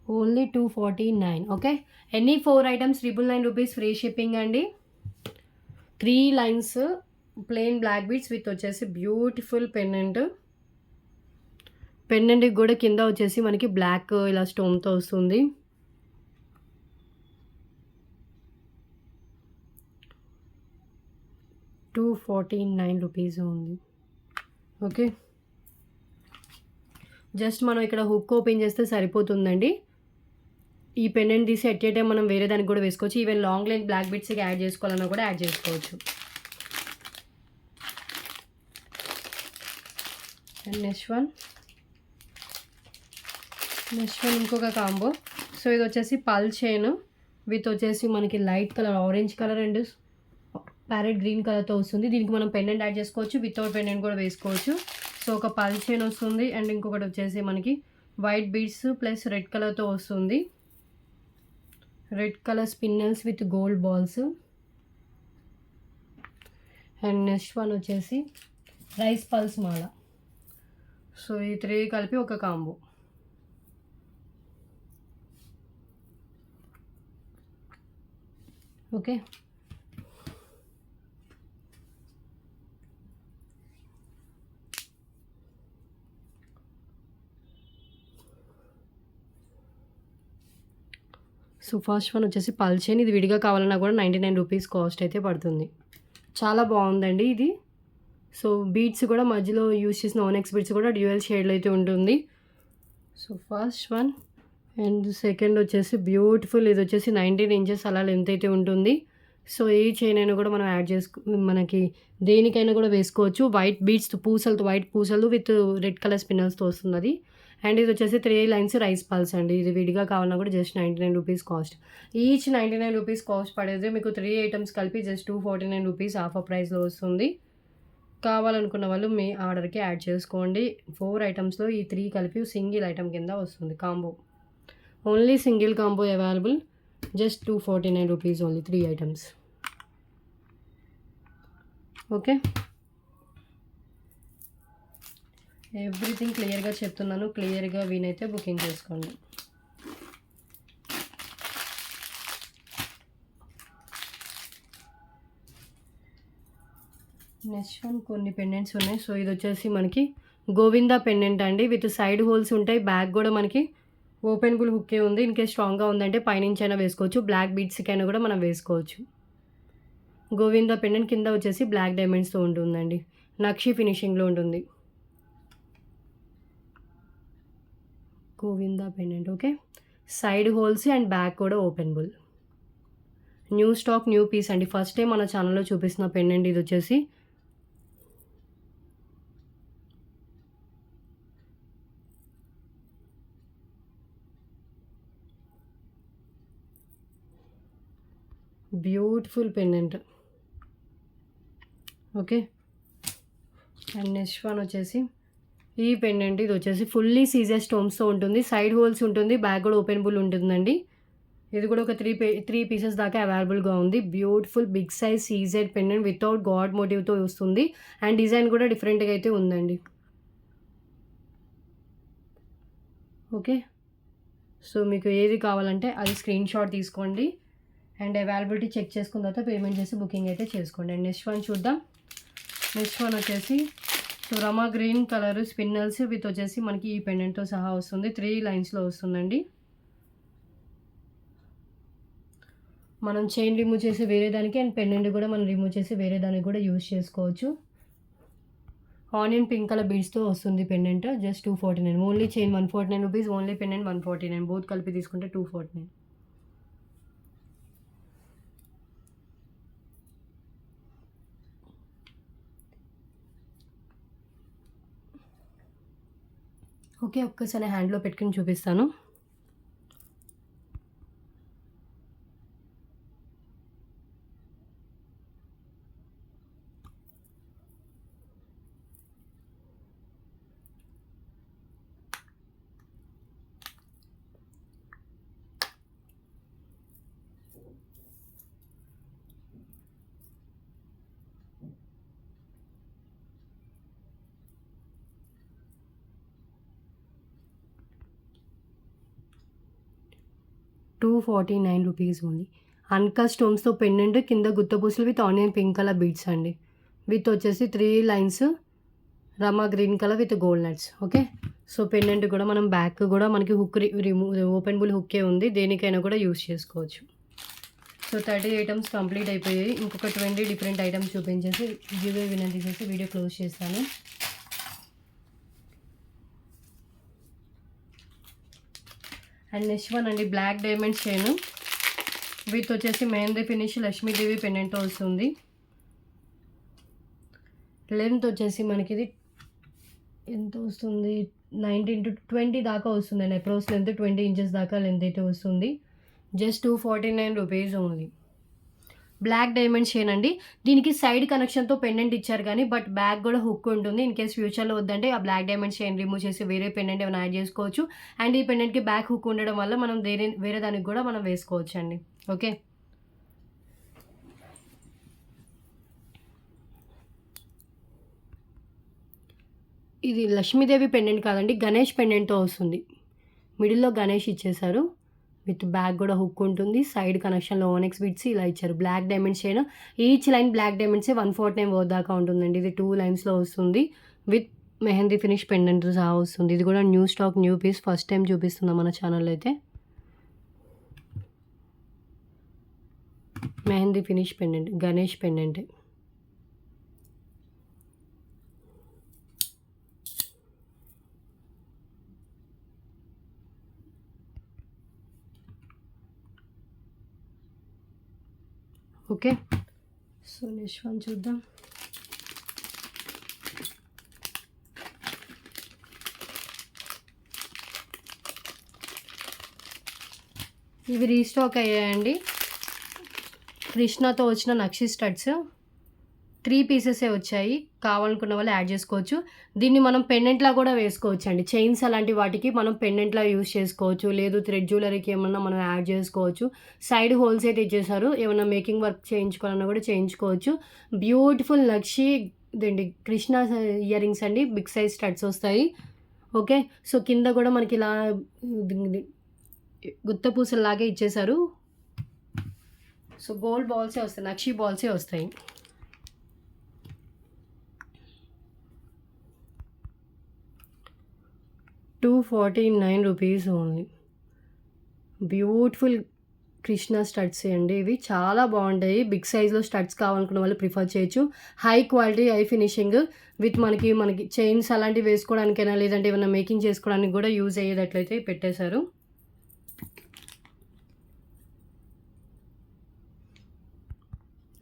249. Okay, any 4 items 999 rupees free shipping అండి. 3 lines plain black beads with వచ్చేసి బ్యూటిఫుల్ పెండెంట్కి కూడా కింద వచ్చేసి మనకి బ్లాక్ ఇలా స్టోన్తో వస్తుంది. ₹249 ఉంది. ఓకే, జస్ట్ మనం ఇక్కడ హుక్ ఓపెన్ చేస్తే సరిపోతుందండి. ఈ పెండెంట్ తీసి ఎట్ ఏ టైం మనం వేరే దానికి కూడా వేసుకోవచ్చు. ఈవెన్ లాంగ్ లైన్ బ్లాక్ బీడ్స్కి యాడ్ చేసుకోవాలన్నా కూడా యాడ్ చేసుకోవచ్చు. అండ్ నెక్స్ట్ వన్ ఇంకొక కాంబో. సో ఇది వచ్చేసి పల్ చైన్ విత్ వచ్చేసి మనకి light colour orange colour and parrot green కలర్తో వస్తుంది. దీనికి మనం పెండెంట్ యాడ్ చేసుకోవచ్చు, వితౌట్ పెండెంట్ కూడా వేసుకోవచ్చు. సో ఒక పల్ చైన్ వస్తుంది. అండ్ ఇంకొకటి వచ్చేసి మనకి వైట్ బీడ్స్ ప్లస్ రెడ్ కలర్తో వస్తుంది. Red colour spinels with gold balls. And next one వచ్చేసి రైస్ పల్స్ మాల. సో ఈ 3 కలిపి ఒక combo. Okay. So first one వచ్చేసి పల్ చైన్. ఇది విడిగా కావాలన్నా కూడా 99 రూపీస్ కాస్ట్ అయితే పడుతుంది. చాలా బాగుందండి ఇది. సో బీడ్స్ కూడా మధ్యలో యూజ్ చేసిన ఓనెక్స్ బీడ్స్ కూడా డ్యూయల్ షేడ్లో అయితే ఉంటుంది. So first one and second వచ్చేసి బ్యూటిఫుల్. ఇది వచ్చేసి 19 ఇంచెస్ అలా లెంత్ అయితే ఉంటుంది. సో ఏ చైన్ అయినా కూడా మనం యాడ్ మనకి దేనికైనా కూడా వేసుకోవచ్చు. వైట్ బీడ్స్ పూసలతో, వైట్ పూసలు విత్ రెడ్ కలర్ స్పిన్నర్స్తో వస్తుంది అది. అండ్ ఇది వచ్చేసి 3 లైన్స్ రైస్ పల్స్ అండి. ఇది విడిగా కావాలన్నా కూడా just 99 rupees cost. Each 99 rupees cost పడేది మీకు 3 ఐటమ్స్ కలిపి జస్ట్ 249 రూపీస్ ఆఫర్ ప్రైస్లో వస్తుంది. కావాలనుకున్న వాళ్ళు మీ ఆర్డర్కి యాడ్ చేసుకోండి. 4 ఐటమ్స్లో ఈ 3 కలిపి సింగిల్ ఐటమ్ కింద వస్తుంది combo. Only single combo available. Just 249 rupees only 3 items. Okay, everything క్లియర్గా చెప్తున్నాను. క్లియర్గా వీనైతే బుకింగ్ చేసుకోండి. నెక్స్ట్ వన్ కొన్ని పెండెంట్స్ ఉన్నాయి. సో ఇది వచ్చేసి మనకి గోవిందా పెండెంట్ అండి. విత్ సైడ్ హోల్స్ ఉంటాయి. బ్యాక్ కూడా మనకి ఓపెనబుల్ హుక్కే ఉంది. ఇన్కేస్ స్ట్రాంగ్గా ఉందంటే పైనుంచి అయినా వేసుకోవచ్చు. బ్లాక్ బీడ్స్కైనా కూడా మనం వేసుకోవచ్చు. గోవిందా పెండెంట్ కింద వచ్చేసి బ్లాక్ డైమండ్స్తో ఉంటుందండి. నక్షి ఫినిషింగ్లో ఉంటుంది Govinda pendant. Okay, side holes and back కూడా openable. New stock, new piece అండి. ఫస్ట్ టైం మన ఛానల్లో చూపిస్తున్న పెండెంట్ ఇది వచ్చేసి. Beautiful pendant. Okay, and next one వచ్చేసి ఈ పెండెంట్. ఇది వచ్చేసి ఫుల్లీ సీజర్ స్టోన్స్తో ఉంటుంది. సైడ్ హోల్స్ ఉంటుంది, బ్యాక్ కూడా ఓపెనబుల్ ఉంటుందండి. ఇది కూడా ఒక 3 పీసెస్ దాకా అవైలబుల్గా ఉంది. Beautiful big size CZ pendant without god మోటివ్తో వస్తుంది. అండ్ డిజైన్ కూడా డిఫరెంట్గా అయితే ఉందండి. ఓకే, సో మీకు ఏది కావాలంటే అది స్క్రీన్ షాట్ తీసుకోండి. అండ్ అవైలబిలిటీ చెక్ చేసుకున్న తర్వాత పేమెంట్ చేసి బుకింగ్ అయితే చేసుకోండి. అండ్ నెక్స్ట్ వన్ చూద్దాం. నెక్స్ట్ వన్ వచ్చేసి so Rama green colour spinels with వచ్చేసి మనకి ఈ పెండెంట్తో సహా వస్తుంది. 3 లైన్స్లో వస్తుందండి. మనం చైన్ రిమూవ్ చేసి వేరే దానికి అండ్ పెండెంట్ కూడా మనం రిమూవ్ చేసి వేరే దానికి కూడా యూజ్ చేసుకోవచ్చు. ఆనియన్ పింక్ కలర్ బీడ్స్తో వస్తుంది pendant. Just 249. Only chain 149 rupees, only pendant 149. Both కలిపి తీసుకుంటే 249. ఓకే, ఒక్కసారి హ్యాండ్లో పెట్టుకుని చూపిస్తాను. $249 రూపీస్ ఓన్లీ. అన్కట్ స్టోన్స్తో పెండెంట్, కింద గుత్తపూసలు with onion pink colour beads అండి. విత్ వచ్చేసి 3 లైన్స్ రమా green colour with gold nuts. Okay, so pendant కూడా మనం బ్యాక్ కూడా మనకి హుక్ రిమూవ్ ఓపెనబుల్ హుక్కే ఉంది. దేనికైనా కూడా యూస్ చేసుకోవచ్చు. సో 30 ఐటమ్స్ కంప్లీట్ అయిపోయాయి. ఇంకొక 20 డిఫరెంట్ ఐటమ్స్ చూపించేసి గివ్ వినండి చేసి వీడియో క్లోజ్ చేస్తాను. అండ్ నెక్స్ట్ వన్ అండి బ్లాక్ డైమండ్స్ చైన్ విత్ వచ్చేసి మెహందీ ఫినిష్ లక్ష్మీదేవి పెండెంట్తో వస్తుంది. లెంత్ వచ్చేసి మనకి ఇది ఎంత వస్తుంది, 19 to 20 దాకా వస్తుందండి. అప్రోక్స్ లెంత్ 20 ఇంచెస్ దాకా లెంత్ అయితే వస్తుంది. Just 249 rupees only. Black diamond chain అండి. దీనికి సైడ్ కనెక్షన్తో పెండెంట్ ఇచ్చారు కానీ బట్ బ్యాక్ కూడా హుక్ ఉంటుంది. ఇన్ కేస్ ఫ్యూచర్లో వద్దంటే ఆ బ్లాక్ డైమండ్ చైన్ రిమూవ్ చేసి వేరే పెండెంట్ ఏమైనా యాడ్ చేసుకోవచ్చు. అండ్ ఈ పెండెంట్కి బ్యాక్ హుక్ ఉండడం వల్ల మనం వేరే దానికి కూడా మనం వేసుకోవచ్చు అండి. ఓకే, ఇది లక్ష్మీదేవి పెండెంట్ కాదండి, గణేష్ పెండెంట్తో వస్తుంది. మిడిల్లో గణేష్ ఇచ్చేసారు విత్ బ్యాక్ కూడా హుక్ ఉంటుంది. సైడ్ కనెక్షన్లో ఓనెక్స్ బిట్స్ ఇలా ఇచ్చారు. Black diamonds chain, each line black డైమండ్సే 149 వర్త్ దాకా ఉంటుందండి. ఇది 2 లైన్స్లో వస్తుంది. విత్ మెహందీ ఫినిష్ పెండెంట్ సహా వస్తుంది. ఇది కూడా new stock, new piece, first time చూపిస్తున్నాం మన ఛానల్లో అయితే. Mehndi finish pendant, Ganesh pendant. Okay, so next one చూద్దాం. ఇవి రీస్టాక్ అయ్యాయండి. కృష్ణతో వచ్చిన నక్షి స్టడ్స్ 3 పీసెసే వచ్చాయి. కావాలనుకున్న వాళ్ళు యాడ్ చేసుకోవచ్చు. దీన్ని మనం పెండెంట్లా కూడా వేసుకోవచ్చు అండి. చైన్స్ అలాంటి వాటికి మనం పెండెంట్లా యూస్ చేసుకోవచ్చు. లేదు థ్రెడ్ జ్యువెలరీకి ఏమన్నా మనం యాడ్ చేసుకోవచ్చు. సైడ్ హోల్స్ అయితే ఇచ్చేసారు. ఏమన్నా మేకింగ్ వర్క్ చేయించుకోవాలన్నా కూడా చేయించుకోవచ్చు. బ్యూటిఫుల్ నక్షి ఇదండి కృష్ణ ఇయర్ రింగ్స్ అండి. బిగ్ సైజ్ స్టడ్స్ వస్తాయి. ఓకే, సో కింద కూడా మనకి ఇలా గుత్త పూసల్లాగే ఇచ్చేసారు. సో గోల్డ్ బాల్సే వస్తాయి, నక్షి బాల్సే వస్తాయి. ₹249 ఓన్లీ. బ్యూటిఫుల్ కృష్ణ స్టడ్స్ అండి. ఇవి చాలా బాగుంటాయి. బిగ్ సైజ్లో స్టడ్స్ కావాలనుకున్న వాళ్ళు ప్రిఫర్ చేయొచ్చు. High quality, high finishing with మనకి చైన్స్ అలాంటివి వేసుకోవడానికైనా లేదంటే ఏమైనా మేకింగ్ చేసుకోవడానికి కూడా యూజ్ అయ్యేటట్లయితే పెట్టేశారు.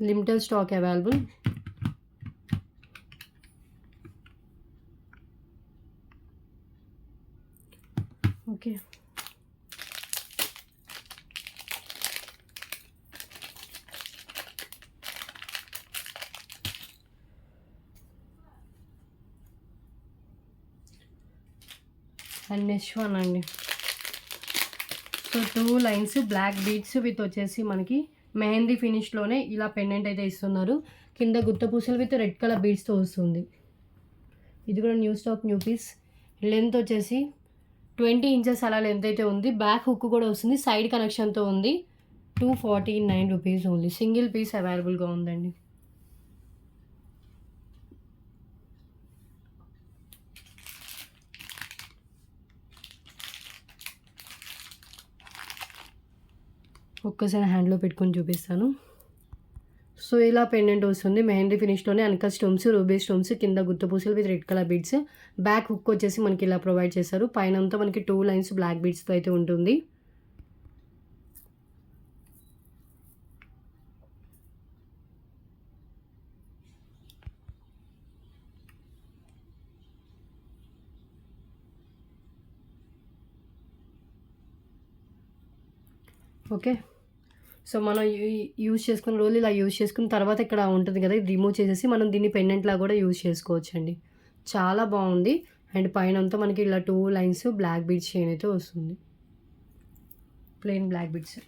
Limited stock available. Okay, and next one అండి. So 2 lines black beads with వచ్చేసి మనకి మెహందీ ఫినిష్లోనే ఇలా పెండెంట్ అయితే ఇస్తున్నారు. కింద గుత్త పూసలు విత్ రెడ్ కలర్ బీడ్స్తో వస్తుంది. ఇది కూడా new stock, new piece. Length వచ్చేసి 20 ఇంచెస్ అలా లెంత్ అయితే ఉంది. బ్యాక్ హుక్ కూడా వస్తుంది. సైడ్ కనెక్షన్తో ఉంది. ₹249 ఓన్లీ. సింగిల్ పీస్ అవైలబుల్గా ఉందండి. ఒక్కసారి హ్యాండ్లో పెట్టుకొని చూపిస్తాను. సో ఇలా పెండెంట్ వస్తుంది. మెహందీ ఫినిష్లోనే అన్కట్ స్టోన్స్, రూబీ స్టోన్స్, కింద గుత్తపూసలు with red colour beads. Back hook వచ్చేసి మనకి ఇలా ప్రొవైడ్ చేశారు. పైన అంతా మనకి 2 లైన్స్ బ్లాక్ బీడ్స్తో అయితే ఉంటుంది. ఓకే, సో మనం యూజ్ చేసుకున్న రోజులు ఇలా యూజ్ చేసుకున్న తర్వాత ఇక్కడ ఉంటుంది కదా, ఇది రిమూవ్ చేసేసి మనం దీన్ని పెండెంట్లా కూడా యూజ్ చేసుకోవచ్చు అండి. చాలా బాగుంది. అండ్ పైన అంతా మనకి ఇలా 2 లైన్స్ బ్లాక్ బీడ్స్ చైన్ అయితే వస్తుంది. Plain black beads.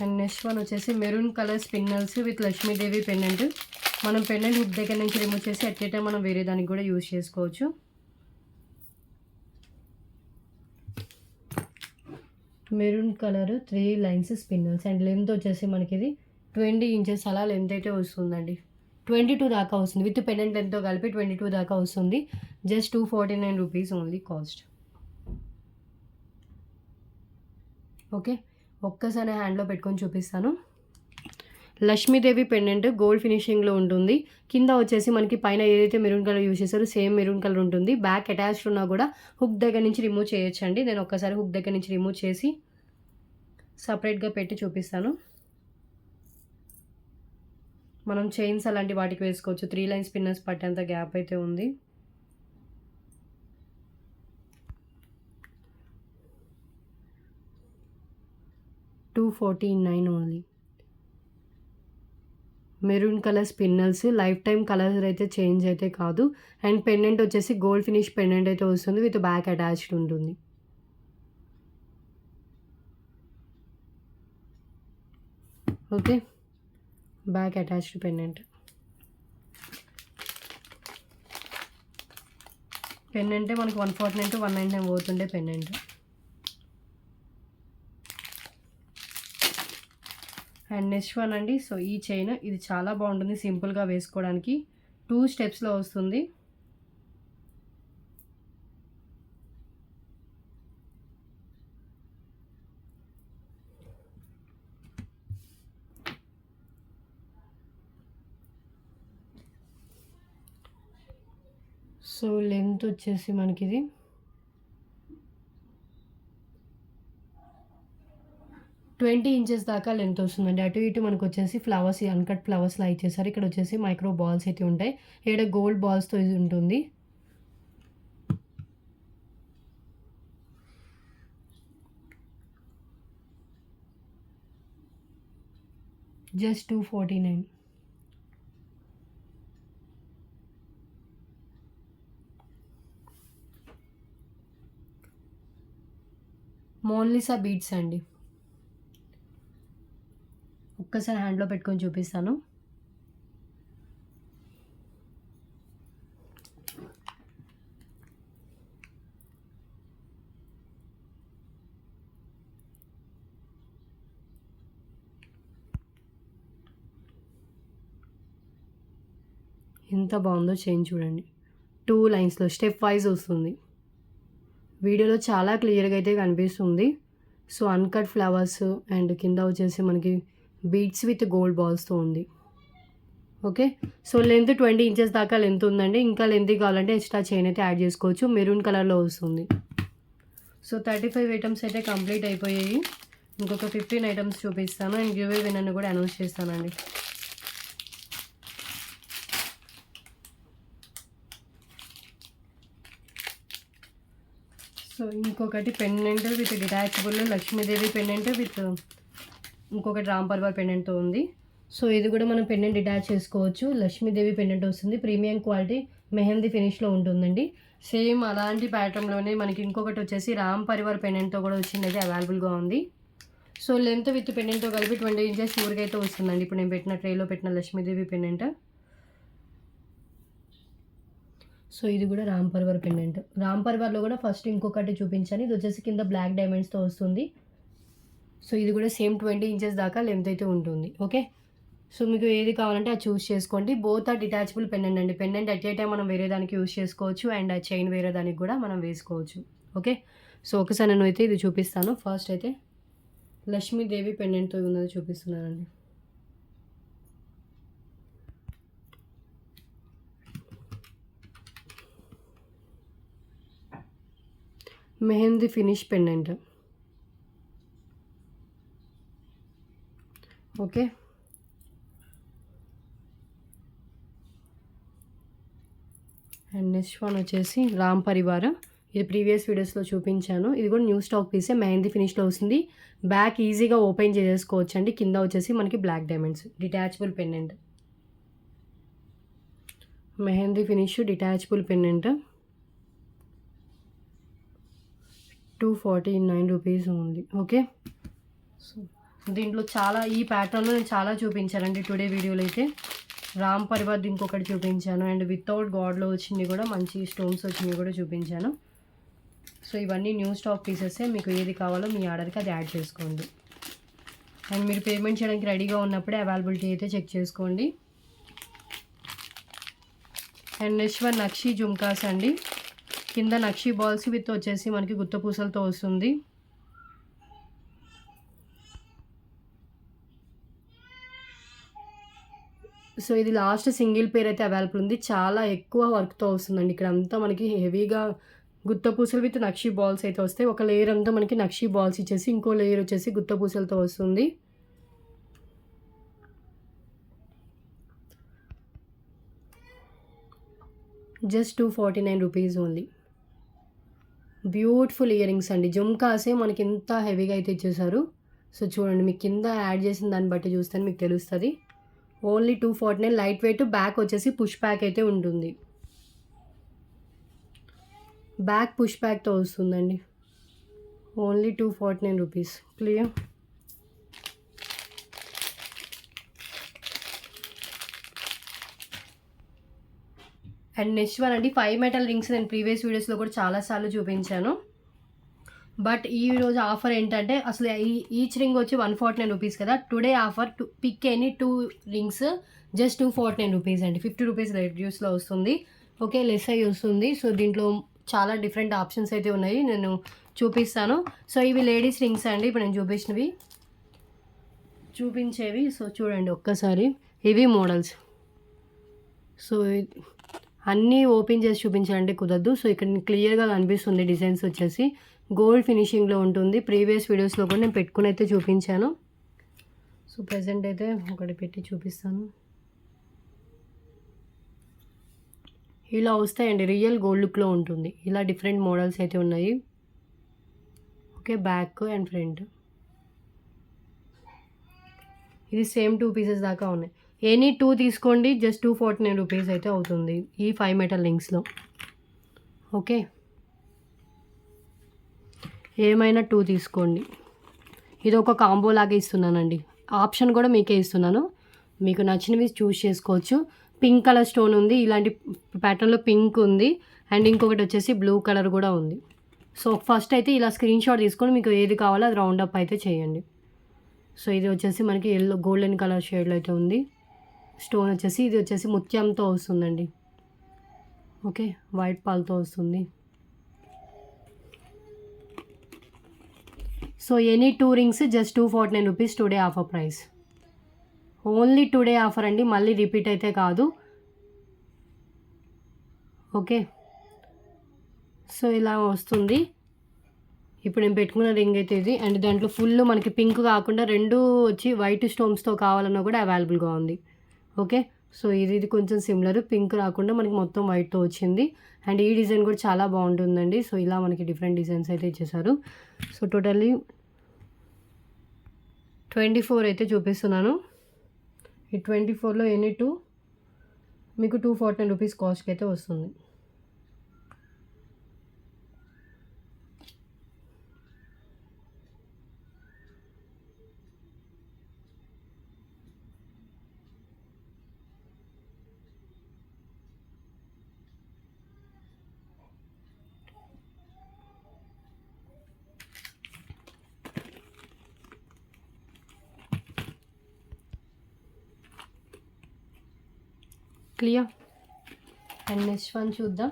And next one వచ్చేసి maroon colour spinels with Lakshmidevi pendant. మనం పెండెంట్ హుక్ దగ్గర నుంచి రిమూవ్ చేసి అట్ ఏ టైం మనం వేరే దానికి కూడా యూజ్ చేసుకోవచ్చు. Maroon colour 3 lines spinels. And length వచ్చేసి మనకి ఇది 20 ఇంచెస్ అలా లెంత్ అయితే వస్తుందండి. 22 దాకా వస్తుంది. విత్ పెండెంట్ లెంత్తో కలిపి 22 దాకా వస్తుంది. Just ₹249 only cost. ఓకే, ఒక్కసారి హ్యాండ్లో పెట్టుకొని చూపిస్తాను. లక్ష్మీదేవి పెండెంట్ గోల్డ్ ఫినిషింగ్లో ఉంటుంది. కింద వచ్చేసి మనకి పైన ఏదైతే మెరూన్ కలర్ యూజ్ చేస్తారో సేమ్ మెరూన్ కలర్ ఉంటుంది. బ్యాక్ అటాచ్డ్ ఉన్నా కూడా హుక్ దగ్గర నుంచి రిమూవ్ చేయొచ్చండి. నేను ఒక్కసారి హుక్ దగ్గర నుంచి రిమూవ్ చేసి సపరేట్గా పెట్టి చూపిస్తాను. మనం చైన్స్ అలాంటి వాటికి వేసుకోవచ్చు. 3 లైన్స్ స్పిన్నర్స్ పట్టేంత గ్యాప్ అయితే ఉంది. $249 only. Maroon colour spinels. Lifetime colour అయితే చేంజ్ అయితే కాదు. అండ్ పెండెంట్ వచ్చేసి గోల్డ్ ఫినిష్ పెండెంట్ అయితే వస్తుంది. విత్ బ్యాక్ అటాచ్డ్ ఉంటుంది. Okay, back attached pendant. పెండెంటే మనకి 149 to 199 పోతుండే పెండెంట్. అండ్ నెక్స్ట్ వన్ అండి. సో ఈ చైన్ ఇది చాలా బాగుంటుంది, సింపుల్గా వేసుకోవడానికి. 2 స్టెప్స్లో వస్తుంది. సో లెంత్ వచ్చేసి మనకి ఇది 20 ఇంచెస్ దాకా లెంత్ వస్తుందండి. అటు ఇటు మనకు వచ్చేసి ఫ్లవర్స్, అన్కట్ ఫ్లవర్స్లా ఇచ్చేసారు. ఇక్కడ వచ్చేసి మైక్రో బాల్స్ అయితే ఉంటాయి. ఇక్కడ గోల్డ్ బాల్స్తో ఇది ఉంటుంది. జస్ట్ 249. మోనాలిసా బీడ్స్ అండి. ఒక్కసారి హ్యాండ్లో పెట్టుకొని చూపిస్తాను. ఎంత బాగుందో చైన్ చూడండి. 2 లైన్స్లో స్టెప్ వైజ్ వస్తుంది. వీడియోలో చాలా క్లియర్గా అయితే కనిపిస్తుంది. సో అన్కట్ ఫ్లవర్స్ అండ్ కింద వచ్చేసి మనకి బీడ్స్ విత్ గోల్డ్ బాల్స్తో ఉంది. ఓకే, సో లెంత్ 20 ఇంచెస్ దాకా లెంత్ ఉందండి. ఇంకా లెంత్ కావాలంటే ఎక్స్ట్రా చైన్ అయితే యాడ్ చేసుకోవచ్చు. మెరూన్ కలర్లో వస్తుంది. సో 35 ఐటమ్స్ అయితే కంప్లీట్ అయిపోయాయి. ఇంకొక 15 ఐటమ్స్ చూపిస్తాను అండ్ గివ్ అవే విన్నర్ని కూడా అనౌన్స్ చేస్తానండి. సో ఇంకొకటి pendant with detachable Lakshmidevi pendant with ఇంకొకటి రామ్ పర్వార్ పెండెంట్తో ఉంది. సో ఇది కూడా మనం పెండెంట్ డిటాచ్ చేసుకోవచ్చు. లక్ష్మీదేవి పెండెంట్ వస్తుంది. ప్రీమియం క్వాలిటీ మెహందీ ఫినిష్లో ఉంటుందండి. సేమ్ అలాంటి ప్యాటర్న్లోనే మనకి ఇంకొకటి వచ్చేసి రామ్ పరివార్ పెండెంట్తో కూడా వచ్చింది, అవైలబుల్గా ఉంది. సో లెంత్ విత్ పెండెంట్తో కలిపి 20 ఇంచెస్ ఊరికైతే వస్తుందండి. ఇప్పుడు నేను పెట్టిన ట్రేలో పెట్టిన లక్ష్మీదేవి పెండెంట్. సో ఇది కూడా రామ్ పర్వార్ పెండెంట్. రామ్ పర్వార్లో కూడా ఫస్ట్ ఇంకొకటి చూపించాను. ఇది వచ్చేసి కింద బ్లాక్ డైమండ్స్తో వస్తుంది. సో ఇది కూడా సేమ్ 20 ఇంచెస్ దాకా లెంత్ అయితే ఉంటుంది. ఓకే, సో మీకు ఏది కావాలంటే అది చూస్ చేసుకోండి. బోత్ ఆ డిటాచబుల్ పెండెంట్ అండి. పెండెంట్ అట్ ఏ టైం మనం వేరే దానికి యూస్ చేసుకోవచ్చు అండ్ ఆ చైన్ వేరే దానికి కూడా మనం వేసుకోవచ్చు. ఓకే, సో ఒకసారి నేను అయితే ఇది చూపిస్తాను. ఫస్ట్ అయితే లక్ష్మీదేవి పెండెంట్తో ఉన్నది చూపిస్తున్నానండి. Mehndi finish pendant. Okay, and next one వచ్చేసి రామ్ పరివార్. ఇది ప్రీవియస్ వీడియోస్లో చూపించాను. ఇది కూడా న్యూ స్టాక్ పీసే, మెహందీ ఫినిష్లో వస్తుంది. బ్యాక్ ఈజీగా ఓపెన్ చేసేసుకోవచ్చు అండి. కింద వచ్చేసి మనకి black diamonds, detachable pendant. Mehndi finish detachable pendant 249 rupees ఉంది. ఓకే, సో దీంట్లో చాలా ఈ ప్యాటర్న్లో నేను చాలా చూపించానండి టుడే వీడియోలో అయితే. రామ్ పరివార్ ఇంకొకటి చూపించాను అండ్ వితౌట్ గాడ్లో వచ్చింది కూడా, మంచి స్టోన్స్ వచ్చినవి కూడా చూపించాను. సో ఇవన్నీ న్యూ స్టాక్ పీసెసే. మీకు ఏది కావాలో మీ ఆర్డర్కి అది యాడ్ చేసుకోండి. అండ్ మీరు పేమెంట్ చేయడానికి రెడీగా ఉన్నప్పుడే అవైలబిలిటీ అయితే చెక్ చేసుకోండి. అండ్ నెక్స్ట్ వన్ నక్షి జుమ్కాస్ అండి. కింద నక్షి బాల్స్ విత్ వచ్చేసి మనకి గుత్త పూసలతో వస్తుంది. సో ఇది లాస్ట్ సింగిల్ పేర్ అయితే అవైలబుల్ ఉంది. చాలా ఎక్కువ వర్క్తో వస్తుందండి. ఇక్కడ అంతా మనకి హెవీగా గుత్త పూసలు విత్ నక్షి బాల్స్ అయితే వస్తాయి. ఒక లేయర్ అంతా మనకి నక్షి బాల్స్ ఇచ్చేసి ఇంకో లేయర్ వచ్చేసి గుత్త పూసలతో వస్తుంది. Just 249 rupees only. Beautiful ear rings అండి. జుమ్కాసే మనకి ఎంత హెవీగా అయితే ఇచ్చేసారు. సో చూడండి, మీకు కింద యాడ్ చేసిన దాన్ని బట్టి చూస్తే మీకు తెలుస్తుంది. ఓన్లీ 249. Light weight. బ్యాక్ వచ్చేసి పుష్ బ్యాక్ అయితే ఉంటుంది. బ్యాక్ పుష్ బ్యాక్తో వస్తుందండి. Only 249 rupees. Clear. And next one అండి 5 మెటల్ రింగ్స్. నేను ప్రీవియస్ వీడియోస్లో కూడా చాలాసార్లు చూపించాను. బట్ ఈ రోజు ఆఫర్ ఏంటంటే అసలు ఈచ్ రింగ్ వచ్చి 149 రూపీస్ కదా. Today offer pick any 2 rings just 249 rupees అండి. 50 రూపీస్ రెడ్యూస్లో వస్తుంది. ఓకే, లెస్ అయ్యి వస్తుంది. సో దీంట్లో చాలా డిఫరెంట్ ఆప్షన్స్ అయితే ఉన్నాయి, నేను చూపిస్తాను. సో ఇవి లేడీస్ రింగ్స్ అండి, ఇప్పుడు నేను చూపించేవి. సో చూడండి ఒక్కసారి, ఇవి మోడల్స్. సో అన్నీ ఓపెన్ చేసి చూపించాలంటే కుదరదు. సో ఇక్కడ క్లియర్గా కనిపిస్తుంది డిజైన్స్ వచ్చేసి గోల్డ్ ఫినిషింగ్లో ఉంటుంది. ప్రీవియస్ వీడియోస్లో కూడా నేను పెట్టుకుని అయితే చూపించాను. సో ప్రజెంట్ అయితే ఒకటి పెట్టి చూపిస్తాను. ఇలా వస్తాయండి, రియల్ గోల్డ్ లుక్లో ఉంటుంది. ఇలా డిఫరెంట్ మోడల్స్ అయితే ఉన్నాయి. ఓకే, బ్యాక్ అండ్ ఫ్రంట్ ఇది సేమ్ 2 పీసెస్ దాకా ఉన్నాయి. ఎనీ 2 తీసుకోండి, జస్ట్ 249 రూపీస్ అయితే అవుతుంది ఈ 5 మెటల్ రింగ్స్లో. ఓకే, ఏమైనా 2 తీసుకోండి. ఇది ఒక కాంబో లాగా ఇస్తున్నానండి, ఆప్షన్ కూడా మీకే ఇస్తున్నాను. మీకు నచ్చినవి చూస్ చేసుకోవచ్చు. పింక్ కలర్ స్టోన్ ఉంది, ఇలాంటి ప్యాటర్న్లో పింక్ ఉంది. అండ్ ఇంకొకటి వచ్చేసి బ్లూ కలర్ కూడా ఉంది. సో ఫస్ట్ అయితే ఇలా స్క్రీన్ షాట్ తీసుకొని మీకు ఏది కావాలో అది రౌండ్ అప్ అయితే చేయండి. సో ఇది వచ్చేసి మనకి ఎల్లో గోల్డెన్ కలర్ షేడ్లో అయితే ఉంది. స్టోన్ వచ్చేసి ఇది వచ్చేసి ముత్యంతో వస్తుందండి. ఓకే, వైట్ పాల్తో వస్తుంది. So any 2 rings just 249 rupees today offer price. Only today offer అండి, మళ్ళీ రిపీట్ అయితే కాదు. ఓకే, సో ఇలా వస్తుంది. ఇప్పుడు నేను పెట్టుకున్న రింగ్ అయితే ఇది. అండ్ దాంట్లో ఫుల్ మనకి పింక్ కాకుండా 2 వచ్చి వైట్ స్టోన్స్తో కావాలన్నా కూడా అవైలబుల్గా ఉంది. ఓకే, సో ఇది కొంచెం సిమిలర్, పింక్ రాకుండా మనకి మొత్తం వైట్తో వచ్చింది. అండ్ ఈ డిజైన్ కూడా చాలా బాగుంటుందండి. సో ఇలా మనకి డిఫరెంట్ డిజైన్స్ అయితే ఇచ్చేసారు. సో టోటల్లీ 24 అయితే చూపిస్తున్నాను. ఈ 24లో ఎనీ 2 మీకు 249 రూపీస్ కాస్ట్కి అయితే వస్తుంది. క్లియర్. అండ్ నెక్స్ట్ వన్ చూద్దాం.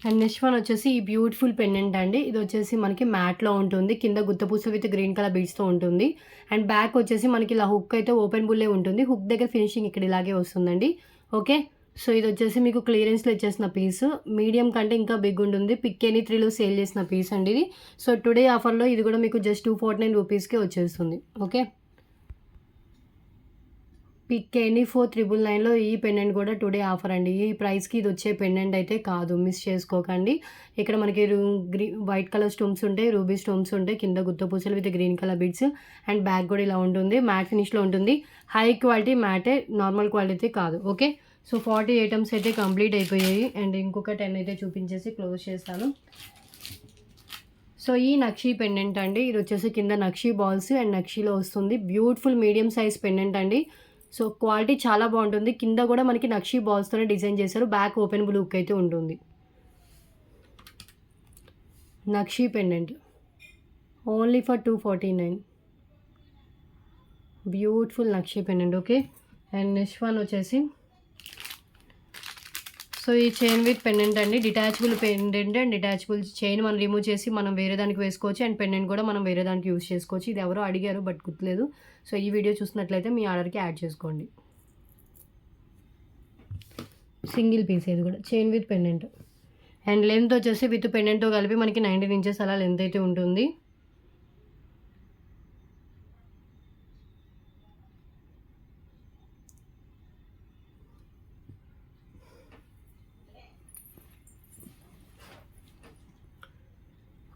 అండ్ నెక్స్ట్ వన్ వచ్చేసి ఈ బ్యూటిఫుల్ పెండెంట్ అండి. ఇది వచ్చేసి మనకి మ్యాట్లో ఉంటుంది, కింద గుత్తపూస విత్ గ్రీన్ కలర్ బీడ్స్తో ఉంటుంది. అండ్ బ్యాక్ వచ్చేసి మనకి ఇలా హుక్ అయితే ఓపెన్ బుల్లే ఉంటుంది. హుక్ దగ్గర ఫినిషింగ్ ఇక్కడ ఇలాగే వస్తుందండి. ఓకే, సో ఇది వచ్చేసి మీకు క్లియరెన్స్లో ఇచ్చేసిన పీస్, మీడియం కంటే ఇంకా బిగ్ ఉంటుంది. పిక్ ఎనీ 3లో సేల్ చేసిన పీస్ అండి ఇది. సో టుడే ఆఫర్లో ఇది కూడా మీకు జస్ట్ 249 రూపీస్కే వచ్చేస్తుంది. ఓకే, పిక్ ఎనీ 4999లో ఈ పెండెంట్ కూడా టుడే ఆఫర్ అండి. ఈ ప్రైస్కి ఇది వచ్చే పెండెంట్ అయితే కాదు, మిస్ చేసుకోకండి. ఇక్కడ మనకి వైట్ కలర్ స్టోన్స్ ఉంటాయి, రూబీ స్టోన్స్ ఉంటాయి, కింద గుత్తపూసలు with green colour beads. And back కూడా ఇలా ఉంటుంది, మ్యాట్ ఫినిష్లో ఉంటుంది. హై క్వాలిటీ మ్యాటే, నార్మల్ క్వాలిటీ కాదు. ఓకే, సో 40 ఐటమ్స్ అయితే కంప్లీట్ అయిపోయాయి. అండ్ ఇంకొక 10 అయితే చూపించేసి క్లోజ్ చేస్తాను. సో ఈ నక్షీ పెండెంట్ అండి, ఇది వచ్చేసి కింద నక్షీ బాల్స్ అండ్ నక్షీలో వస్తుంది. బ్యూటిఫుల్ మీడియం సైజ్ పెండెంట్ అండి. సో క్వాలిటీ చాలా బాగుంటుంది. కింద కూడా మనకి నక్షీ బాల్స్తోనే డిజైన్ చేశారు. బ్యాక్ ఓపెన్ లుక్ అయితే ఉంటుంది. Nakshi pendant only for 249. Beautiful nakshi pendant. Okay, and next one వచ్చేసి సో ఈ చైన్ విత్ పెండెంట్ అండి, detachable pendant and detachable chain మనం రిమూవ్ చేసి మనం వేరే దానికి వేసుకోవచ్చు. అండ్ పెండెంట్ కూడా మనం వేరే దానికి యూస్ చేసుకోవచ్చు. ఇది ఎవరో అడిగారు బట్ గుర్తులేదు. సో ఈ వీడియో చూసినట్లయితే మీ ఆర్డర్కి యాడ్ చేసుకోండి. సింగిల్ పీస్ ఇది కూడా chain with pendant. And length వచ్చేసి విత్ పెండెంట్తో కలిపి మనకి 19 ఇంచెస్ అలా లెంత్ అయితే ఉంటుంది.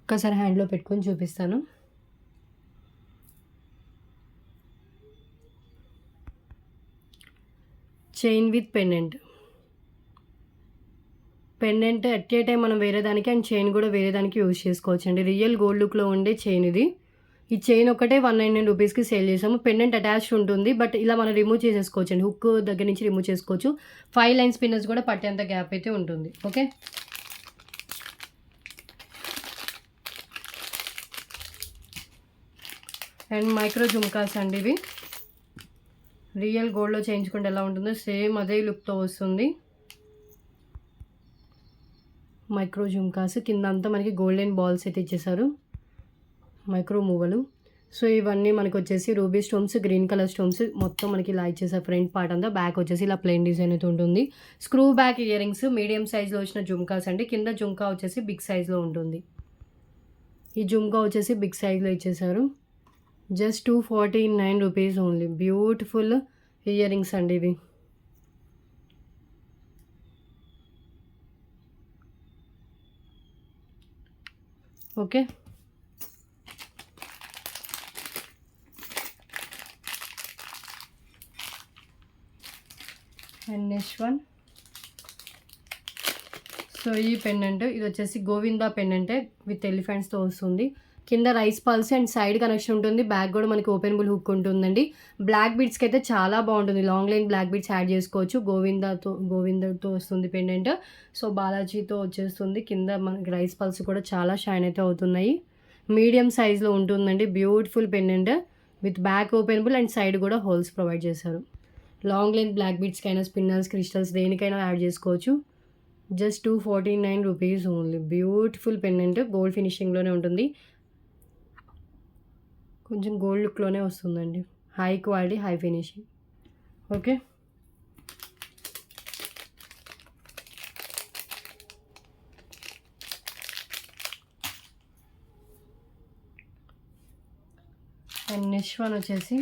ఒక్కసారి హ్యాండ్లో పెట్టుకొని చూపిస్తాను. Chain with pendant pendant at a time మనం వేరే దానికి అండ్ చైన్ కూడా వేరే దానికి యూజ్ చేసుకోవచ్చు అండి. రియల్ గోల్డ్ లుక్లో ఉండే చైన్ ఇది. ఈ చైన్ ఒకటే 199 రూపీస్కి సేల్ చేసాము. పెండెంట్ అటాచ్డ్ ఉంటుంది, బట్ ఇలా మనం రిమూవ్ చేసేసుకోవచ్చు అండి. హుక్ దగ్గర నుంచి రిమూవ్ చేసుకోవచ్చు. 5 లైన్స్ పిన్నర్స్ కూడా పట్టేంత గ్యాప్ అయితే ఉంటుంది. ఓకే, అండ్ మైక్రో జుమ్కాస్ అండి ఇవి. రియల్ గోల్డ్లో చేయించుకుంటే ఎలా ఉంటుందో సేమ్ అదే లుక్తో వస్తుంది. మైక్రో జుమ్కాస్ కింద అంతా మనకి గోల్డెన్ బాల్స్ అయితే ఇచ్చేసారు, మైక్రో మూవలు. సో ఇవన్నీ మనకు వచ్చేసి ruby stones, green colour stones మొత్తం మనకి ఇలా ఇచ్చేసారు. ఫ్రంట్ పార్ట్ అంతా, బ్యాక్ వచ్చేసి ఇలా ప్లెయిన్ డిజైన్ అయితే ఉంటుంది. Screw back ear rings, medium సైజ్లో వచ్చిన జుమ్కాస్ అండి. కింద జుమ్కా వచ్చేసి బిగ్ సైజ్లో ఉంటుంది. ఈ జుమ్కా వచ్చేసి బిగ్ సైజ్లో ఇచ్చేసారు. Just 249 rupees only. Beautiful ear rings అండి ఇవి. Okay, and next one. So ఈ పెండెంట్ ఇది వచ్చేసి గోవిందా పెండెంటే విత్ ఎలిఫెంట్స్తో వస్తుంది. కింద rice pulse and side connection ఉంటుంది. బ్యాక్ కూడా మనకి ఓపెనబుల్ హుక్ ఉంటుందండి. బ్లాక్ బీడ్స్కి అయితే చాలా బాగుంటుంది. Long line black beads add చేసుకోవచ్చు. గోవిందతో వస్తుంది పెండెంట్. సో బాలాజీతో వచ్చేస్తుంది. కింద మనకి రైస్ పల్స్ కూడా చాలా షైన్ అయితే అవుతున్నాయి. మీడియం సైజ్లో ఉంటుందండి. Beautiful pendant with back openable and side కూడా హోల్స్ ప్రొవైడ్ చేశారు. లాంగ్ లెంత్ బ్లాక్ బీడ్స్కి అయినా, స్పిన్నర్స్, క్రిస్టల్స్ దేనికైనా యాడ్ చేసుకోవచ్చు. Just 249 rupees only. Beautiful pendant gold ఫినిషింగ్లోనే ఉంటుంది. కొంచెం గోల్డ్ లుక్లోనే వస్తుందండి. High quality, high finishing. Okay, and next one వచ్చేసి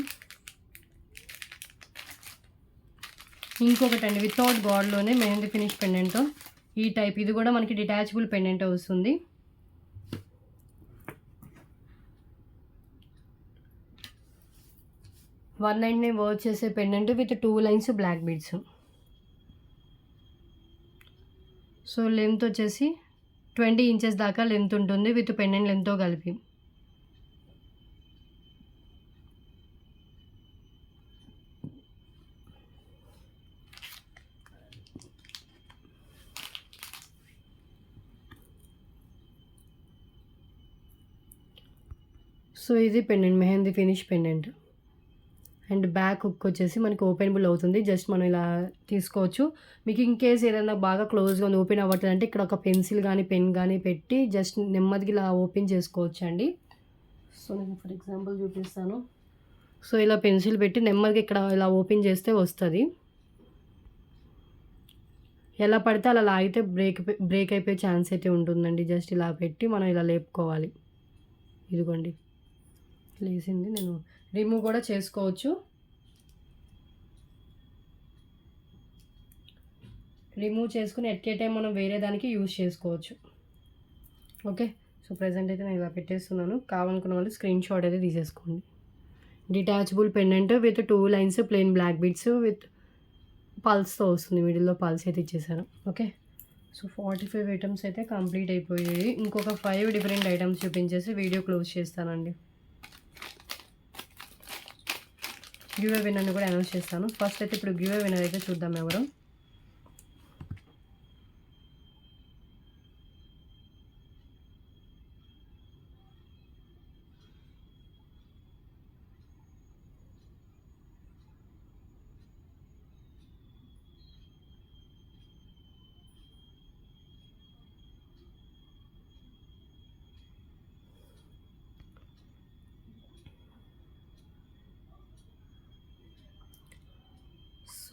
ఇంకొకటి అండి. వితౌట్ గాడ్లోనే మెహందీ ఫినిష్ పెండెంట్ ఈ టైప్. ఇది కూడా మనకి డిటాచబుల్ పెండెంట్ వస్తుంది. $199 వర్క్ చేసే pendant with 2 lines black beads. So length వచ్చేసి 20 ఇంచెస్ దాకా లెంత్ ఉంటుంది విత్ పెండెంట్ లెంత్తో కలిపి. సో ఇది pendant, mehndi finish pendant. And back hook వచ్చేసి మనకి ఓపెనబుల్ అవుతుంది. జస్ట్ మనం ఇలా తీసుకోవచ్చు. మీకు ఇన్ కేస్ ఏదైనా బాగా క్లోజ్గా ఉంది, ఓపెన్ అవ్వట్లేదు అంటే ఇక్కడ ఒక పెన్సిల్ కానీ పెన్ కానీ పెట్టి జస్ట్ నెమ్మదిగా ఇలా ఓపెన్ చేసుకోవచ్చు అండి. సో నేను ఫర్ ఎగ్జాంపుల్ చూపిస్తాను. సో ఇలా పెన్సిల్ పెట్టి నెమ్మదిగా ఇక్కడ ఇలా ఓపెన్ చేస్తే వస్తుంది. ఎలా పడితే అలా లాగితే బ్రేక్ అయిపోయే ఛాన్స్ అయితే ఉంటుందండి. జస్ట్ ఇలా పెట్టి మనం ఇలా లేపుకోవాలి. ఇదిగోండి లేసింది. నేను రిమూవ్ కూడా చేసుకోవచ్చు. రిమూవ్ చేసుకుని ఎట్ ఏ టైం మనం వేరే దానికి యూజ్ చేసుకోవచ్చు. ఓకే, సో ప్రజెంట్ అయితే నేను ఇలా పెట్టేస్తున్నాను. కావాలనుకున్న వాళ్ళు స్క్రీన్ షాట్ అయితే తీసేసుకోండి. Detachable pendant with 2 lines plain black beads with పల్స్తో వస్తుంది. మిడిల్లో పల్స్ అయితే ఇచ్చేసాను. ఓకే, సో 45 ఐటమ్స్ అయితే కంప్లీట్ అయిపోయాయి. ఇంకొక 5 డిఫరెంట్ ఐటమ్స్ చూపించేసి వీడియో క్లోజ్ చేస్తానండి. గివ్ అవే విన్నర్ని కూడా అనౌన్స్ చేస్తాను. ఫస్ట్ అయితే ఇప్పుడు గివ్ అవే విన్నర్ అయితే చూద్దాం ఎవరు.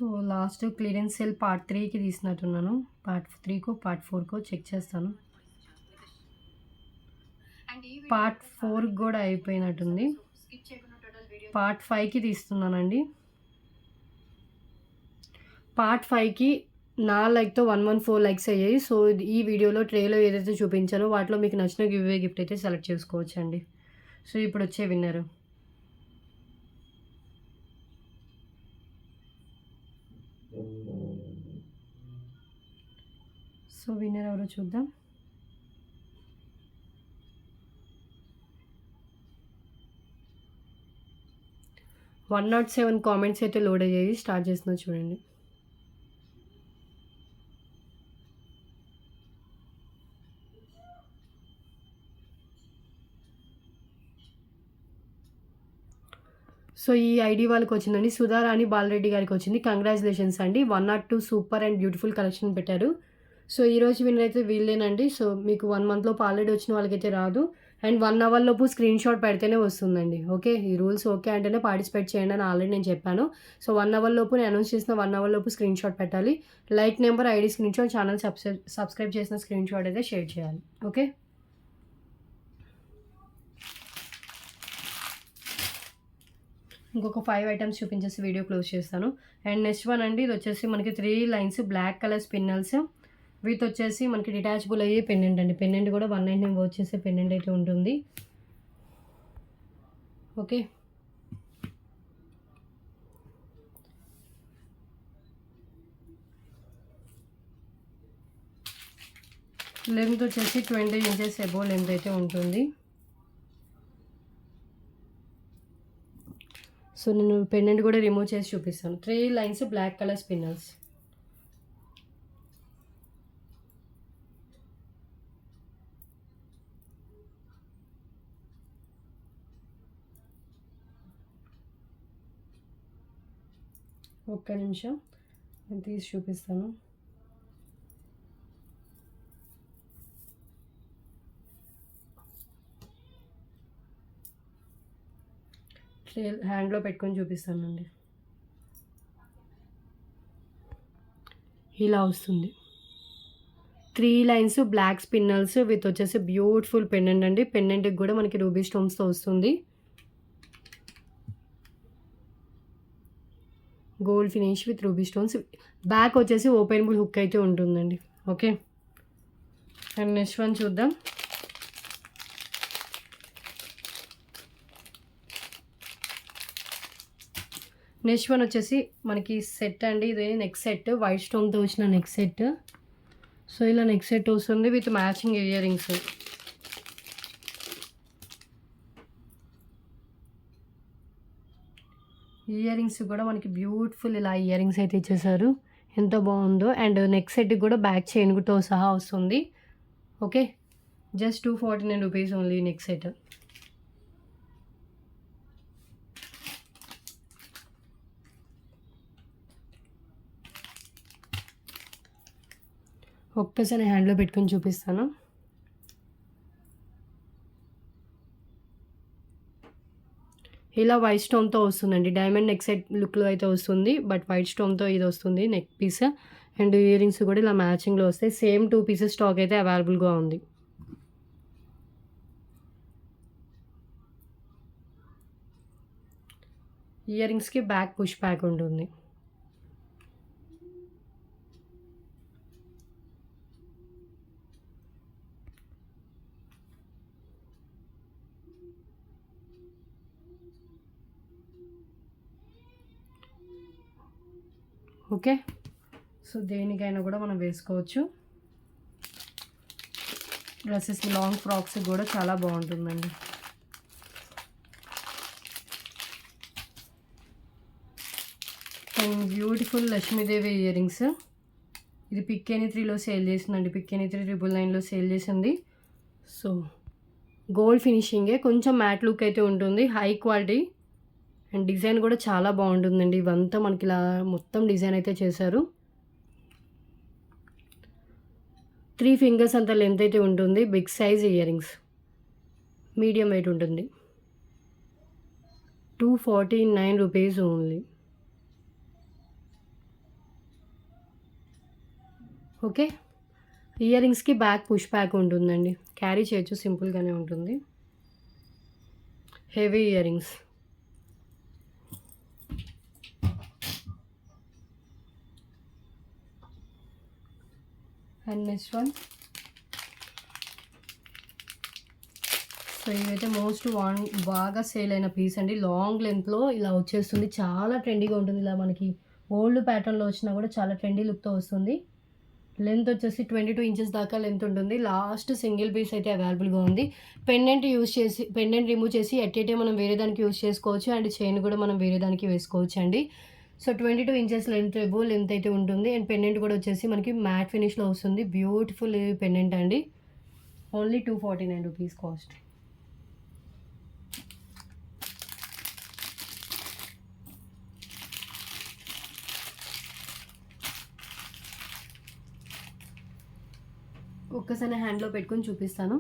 So last clearance sale part 3కి తీసినట్టున్నాను. పార్ట్ 3కో పార్ట్ 4కో చెక్ చేస్తాను. పార్ట్ 4 కూడా అయిపోయినట్టుంది. పార్ట్ 5కి తీస్తున్నానండి. పార్ట్ 5కి నా లైక్తో 114 లైక్స్ అయ్యాయి. సో ఈ వీడియోలో ట్రేలో ఏదైతే చూపించానో వాటిలో మీకు నచ్చిన గివ్ అవే గిఫ్ట్ అయితే సెలెక్ట్ చేసుకోవచ్చు అండి. సో ఇప్పుడు వచ్చే విన్నరు సో సో విన్నర్ ఎవరో చూద్దాం. వన్ 107 కామెంట్స్ అయితే లోడ్ అయ్యాయి. స్టార్ట్ చేస్తున్నా చూడండి. సో ఈ ఐడి వాళ్ళకి వచ్చిందండి. సుధారాణి బాలరెడ్డి గారికి వచ్చింది. కంగ్రాచులేషన్స్ అండి. 102 సూపర్ అండ్ బ్యూటిఫుల్ కలెక్షన్ పెట్టారు. సో ఈరోజు విన్నర్ అయితే వీళ్ళేనండి. సో మీకు 1 మంత్లోపు ఆల్రెడీ వచ్చిన వాళ్ళకైతే రాదు. అండ్ 1 అవర్ లోపు స్క్రీన్ షాట్ పెడితేనే వస్తుందండి. ఓకే, ఈ రూల్స్ ఓకే అంటేనే పార్టిసిపేట్ చేయండి అని ఆల్రెడీ నేను చెప్పాను. సో 1 అవర్ లోపు నేను అనౌన్స్ చేసిన 1 అవర్ లోపు స్క్రీన్ షాట్ పెట్టాలి. Like number, ID screen shot, channel subscribe చేసిన స్క్రీన్ షాట్ అయితే షేర్ చేయాలి. ఓకే, ఇంకొక 5 ఐటమ్స్ చూపించేసి వీడియో క్లోజ్ చేస్తాను. అండ్ నెక్స్ట్ వన్ అండి, ఇది వచ్చేసి మనకి 3 lines black colour spinels with వచ్చేసి మనకి డిటాచబుల్ అయ్యే పెండెంట్ అండి. పెండెంట్ కూడా 199 వచ్చేసే పెండెంట్ అయితే ఉంటుంది. ఓకే, లెంత్ వచ్చేసి 20 ఇంచెస్ అబోవ్ లెంత్ అయితే ఉంటుంది. సో నేను పెండెంట్ కూడా రిమూవ్ చేసి చూపిస్తాను. 3 లైన్స్ బ్లాక్ కలర్ స్పిన్నల్స్. ఒక్క నిమిషం నేను తీసి చూపిస్తాను. హ్యాండ్లో పెట్టుకొని చూపిస్తానండి. ఇలా వస్తుంది. 3 లైన్స్ బ్లాక్ స్పిన్నల్స్ విత్ వచ్చేసి బ్యూటిఫుల్ పెండెంట్ అండి. పెండెంట్కి కూడా మనకి రూబీ స్టోన్స్తో వస్తుంది. Gold finish with ruby stones. Back వచ్చేసి ఓపెనబుల్ హుక్ అయితే ఉంటుందండి. ఓకే, అండ్ నెక్స్ట్ వన్ చూద్దాం. నెక్స్ట్ వన్ వచ్చేసి మనకి సెట్ అండి. ఇది నెక్ సెట్, వైట్ స్టోన్తో వచ్చిన నెక్ సెట్. సో ఇలా నెక్ సెట్ వస్తుంది with matching ear rings. Year rings కూడా మనకి బ్యూటిఫుల్ ఇలా ఇయర్ రింగ్స్ అయితే ఇచ్చేసారు. ఎంత బాగుందో. అండ్ నెక్ సెట్కి కూడా బ్యాక్ చైన్తో సహా వస్తుంది. Okay, just 249 rupees only neck set. ఒక్కసారి హ్యాండ్లో పెట్టుకొని చూపిస్తాను. ఇలా వైట్ స్టోన్తో వస్తుందండి. డైమండ్ నెక్ సెట్ లుక్లో అయితే వస్తుంది, బట్ వైట్ స్టోన్తో ఇది వస్తుంది neck piece. And ear rings కూడా ఇలా మ్యాచింగ్లో వస్తాయి. సేమ్ 2 పీసెస్ స్టాక్ అయితే అవైలబుల్గా ఉంది. ఇయర్ రింగ్స్కి బ్యాక్ పుష్ బ్యాక్ ఉంటుంది. ఓకే, సో దేనికైనా కూడా మనం వేసుకోవచ్చు. డ్రెస్సెస్, లాంగ్ ఫ్రాక్స్ కూడా చాలా బాగుంటుందండి. And beautiful Lakshmidevi ear rings. ఇది పిక్ ఎనీ 3లో సేల్ చేసిందండి. పిక్ ఎనీ 3 999లో సేల్ చేసింది. సో గోల్డ్ ఫినిషింగే, కొంచెం మ్యాట్ లుక్ అయితే ఉంటుంది. హై క్వాలిటీ అండ్ డిజైన్ కూడా చాలా బాగుంటుందండి. ఇవంతా మనకి ఇలా మొత్తం డిజైన్ అయితే చేశారు. 3 ఫింగర్స్ అంత లెంత్ అయితే ఉంటుంది. Big size earrings, medium weight ఉంటుంది. 249 రూపీస్ ఓన్లీ. ఓకే, ఇయర్ రింగ్స్కి బ్యాక్ పుష్ బ్యాక్ ఉంటుందండి. క్యారీ చేయొచ్చు, సింపుల్గానే ఉంటుంది. Heavy earrings. And next one, so ఇదైతే బాగా సేల్ అయిన పీస్ అండి. లాంగ్ లెంత్లో ఇలా వచ్చేస్తుంది. చాలా ట్రెండీగా ఉంటుంది. ఇలా మనకి ఓల్డ్ ప్యాటర్న్లో వచ్చినా కూడా చాలా ట్రెండీ లుక్తో వస్తుంది. లెంత్ వచ్చేసి 22 ఇంచెస్ దాకా లెంత్ ఉంటుంది. లాస్ట్ సింగిల్ పీస్ అయితే అవైలబుల్గా ఉంది. పెండెంట్ రిమూవ్ చేసి ఎట్ ఏ టైం మనం వేరే దానికి యూస్ చేసుకోవచ్చు. అండ్ చైన్ కూడా మనం వేరే దానికి వేసుకోవచ్చు అండి. సో 22 ఇంచెస్ లెంత్ అయితే ఉంటుంది. అండ్ పెండెంట్ కూడా వచ్చేసి మనకి మ్యాట్ ఫినిష్లో వస్తుంది. బ్యూటిఫుల్ పెండెంట్ అండి. Only 249 rupees cost. ఒక్కసారి హ్యాండ్లో పెట్టుకొని చూపిస్తాను.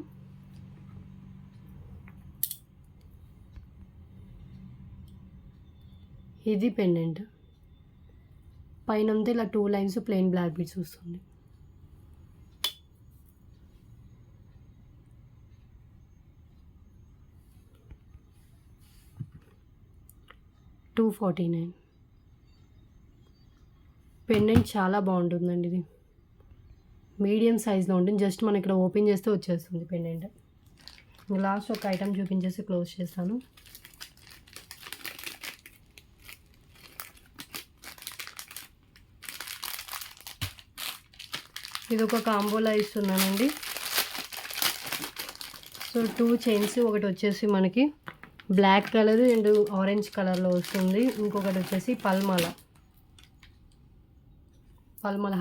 ఇది పెండెంట్ పైన అంతా ఇలా 2 లైన్స్ ప్లెయిన్ బ్లాక్ బీడ్స్ వస్తుంది. $249. పెండెంట్ చాలా బాగుంటుందండి. ఇది మీడియం సైజ్లో ఉంటుంది. జస్ట్ మనం ఇక్కడ ఓపెన్ చేస్తే వచ్చేస్తుంది పెండెంట్. లాస్ట్ ఒక ఐటమ్ చూపించేసి క్లోజ్ చేస్తాను. ఇది ఒక కాంబోలా ఇస్తున్నానండి. సో 2 చైన్స్, ఒకటి వచ్చేసి మనకి బ్లాక్ కలర్ అండ్ ఆరెంజ్ కలర్లో వస్తుంది. ఇంకొకటి వచ్చేసి పల్మాల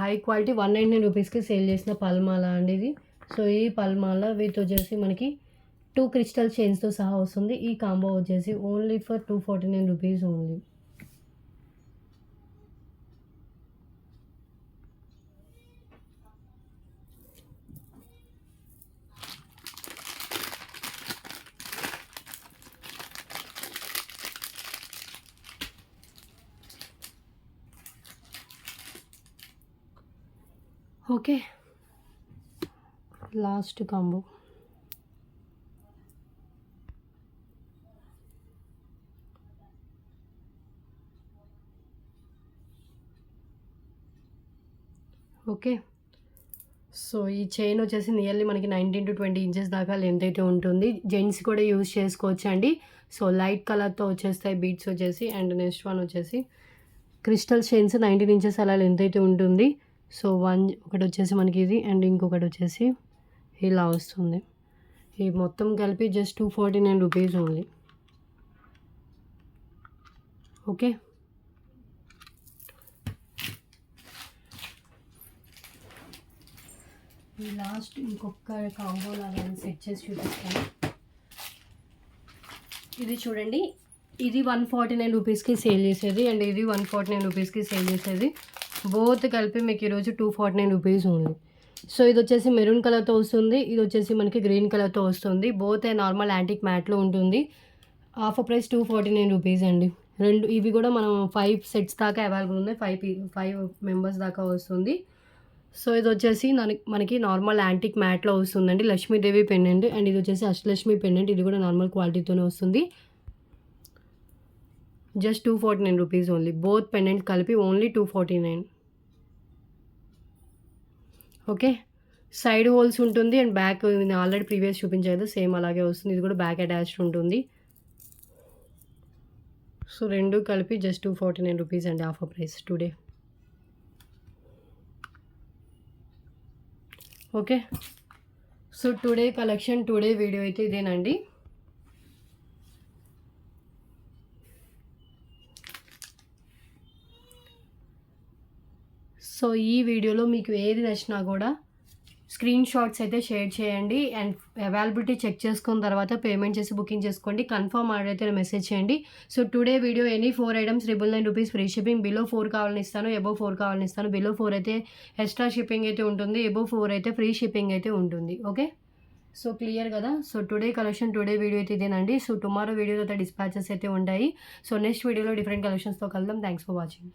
హై క్వాలిటీ 199 రూపీస్కి సేల్ చేసిన పల్మాల అండి ఇది. సో ఈ పల్మాల విత్ వచ్చేసి మనకి 2 క్రిస్టల్ చైన్స్తో సహా వస్తుంది. ఈ కాంబో వచ్చేసి only for 249 rupees only. Okay, last combo. Okay, so ఈ చైన్ వచ్చేసి నియర్లీ మనకి 19 to 20 ఇంచెస్ దాకా లెంత్ అయితే ఉంటుంది. జెంట్స్ కూడా యూజ్ చేసుకోవచ్చు అండి. సో లైట్ కలర్తో వచ్చేస్తాయి బీడ్స్ వచ్చేసి. అండ్ నెక్స్ట్ వన్ వచ్చేసి క్రిస్టల్ చైన్స్ 19 ఇంచెస్ అలా లెంత్ అయితే ఉంటుంది. సో ఒకటి వచ్చేసి మనకి ఇది అండ్ ఇంకొకటి వచ్చేసి ఇలా వస్తుంది. ఈ మొత్తం కలిపి జస్ట్ 249 రూపీస్ ఓన్లీ. ఓకే, ఈ లాస్ట్ ఇంకొక కాంబో లాగా సెట్ చేసి చూపిస్తాను. ఇది చూడండి, ఇది 149 రూపీస్కి సేల్ చేసేది అండ్ ఇది 149 రూపీస్కి సేల్ చేసేది. బోత్ కలిపి మీకు ఈరోజు 249 రూపీస్ ఉంది. సో ఇది వచ్చేసి మెరూన్ కలర్తో వస్తుంది. ఇది వచ్చేసి మనకి గ్రీన్ కలర్తో వస్తుంది. బోత్ నార్మల్ యాంటిక్ మ్యాట్లో ఉంటుంది. ఆఫర్ ప్రైస్ 249 రూపీస్ అండి. ఇవి కూడా మనం 5 సెట్స్ దాకా అవైలబుల్ ఉన్నాయి. 5 మెంబర్స్ దాకా వస్తుంది. సో ఇది వచ్చేసి మనకి నార్మల్ యాంటిక్ మ్యాట్లో వస్తుందండి. లక్ష్మీదేవి పెండెంట్ అండ్ ఇది వచ్చేసి అష్టలక్ష్మి పెండెంట్. ఇది కూడా నార్మల్ క్వాలిటీతోనే వస్తుంది. Just 249 rupees only. Both pendant కలిపి ఓన్లీ 249. ఓకే, సైడ్ హోల్స్ ఉంటుంది అండ్ బ్యాక్ ఆల్రెడీ ప్రీవియస్ చూపించాను సేమ్ అలాగే వస్తుంది. ఇది కూడా బ్యాక్ అటాచ్డ్ ఉంటుంది. సో రెండు కలిపి జస్ట్ 249 రూపీస్ అండి offer price today. Okay, so today collection, today video అయితే ఇదేనండి. సో ఈ వీడియోలో మీకు ఏది నచ్చినా కూడా స్క్రీన్ షాట్స్ అయితే షేర్ చేయండి అండ్ అవైలబిలిటీ చెక్ చేసుకున్న తర్వాత పేమెంట్ చేసి బుకింగ్ చేసుకోండి. కన్ఫర్మ్ ఆర్డర్ అయితే మెసేజ్ చేయండి. So today video any 4 items 999 rupees free shipping. Below 4 కావాలని ఇస్తాను, అబోవ్ 4 కావాలని ఇస్తాను. బిలో 4 అయితే ఎక్స్ట్రా షిప్పింగ్ అయితే ఉంటుంది, అబోవ్ 4 అయితే ఫ్రీ షిప్పింగ్ అయితే ఉంటుంది. ఓకే, సో క్లియర్ కదా. So today collection, today video అయితే ఇదేనండి. సో టుమారో వీడియోలో అయితే డిస్పాచెస్ అయితే ఉంటాయి. సో నెక్స్ట్ వీడియోలో డిఫరెంట్ కలెక్షన్స్తో కలుద్దాం. Thanks for watching.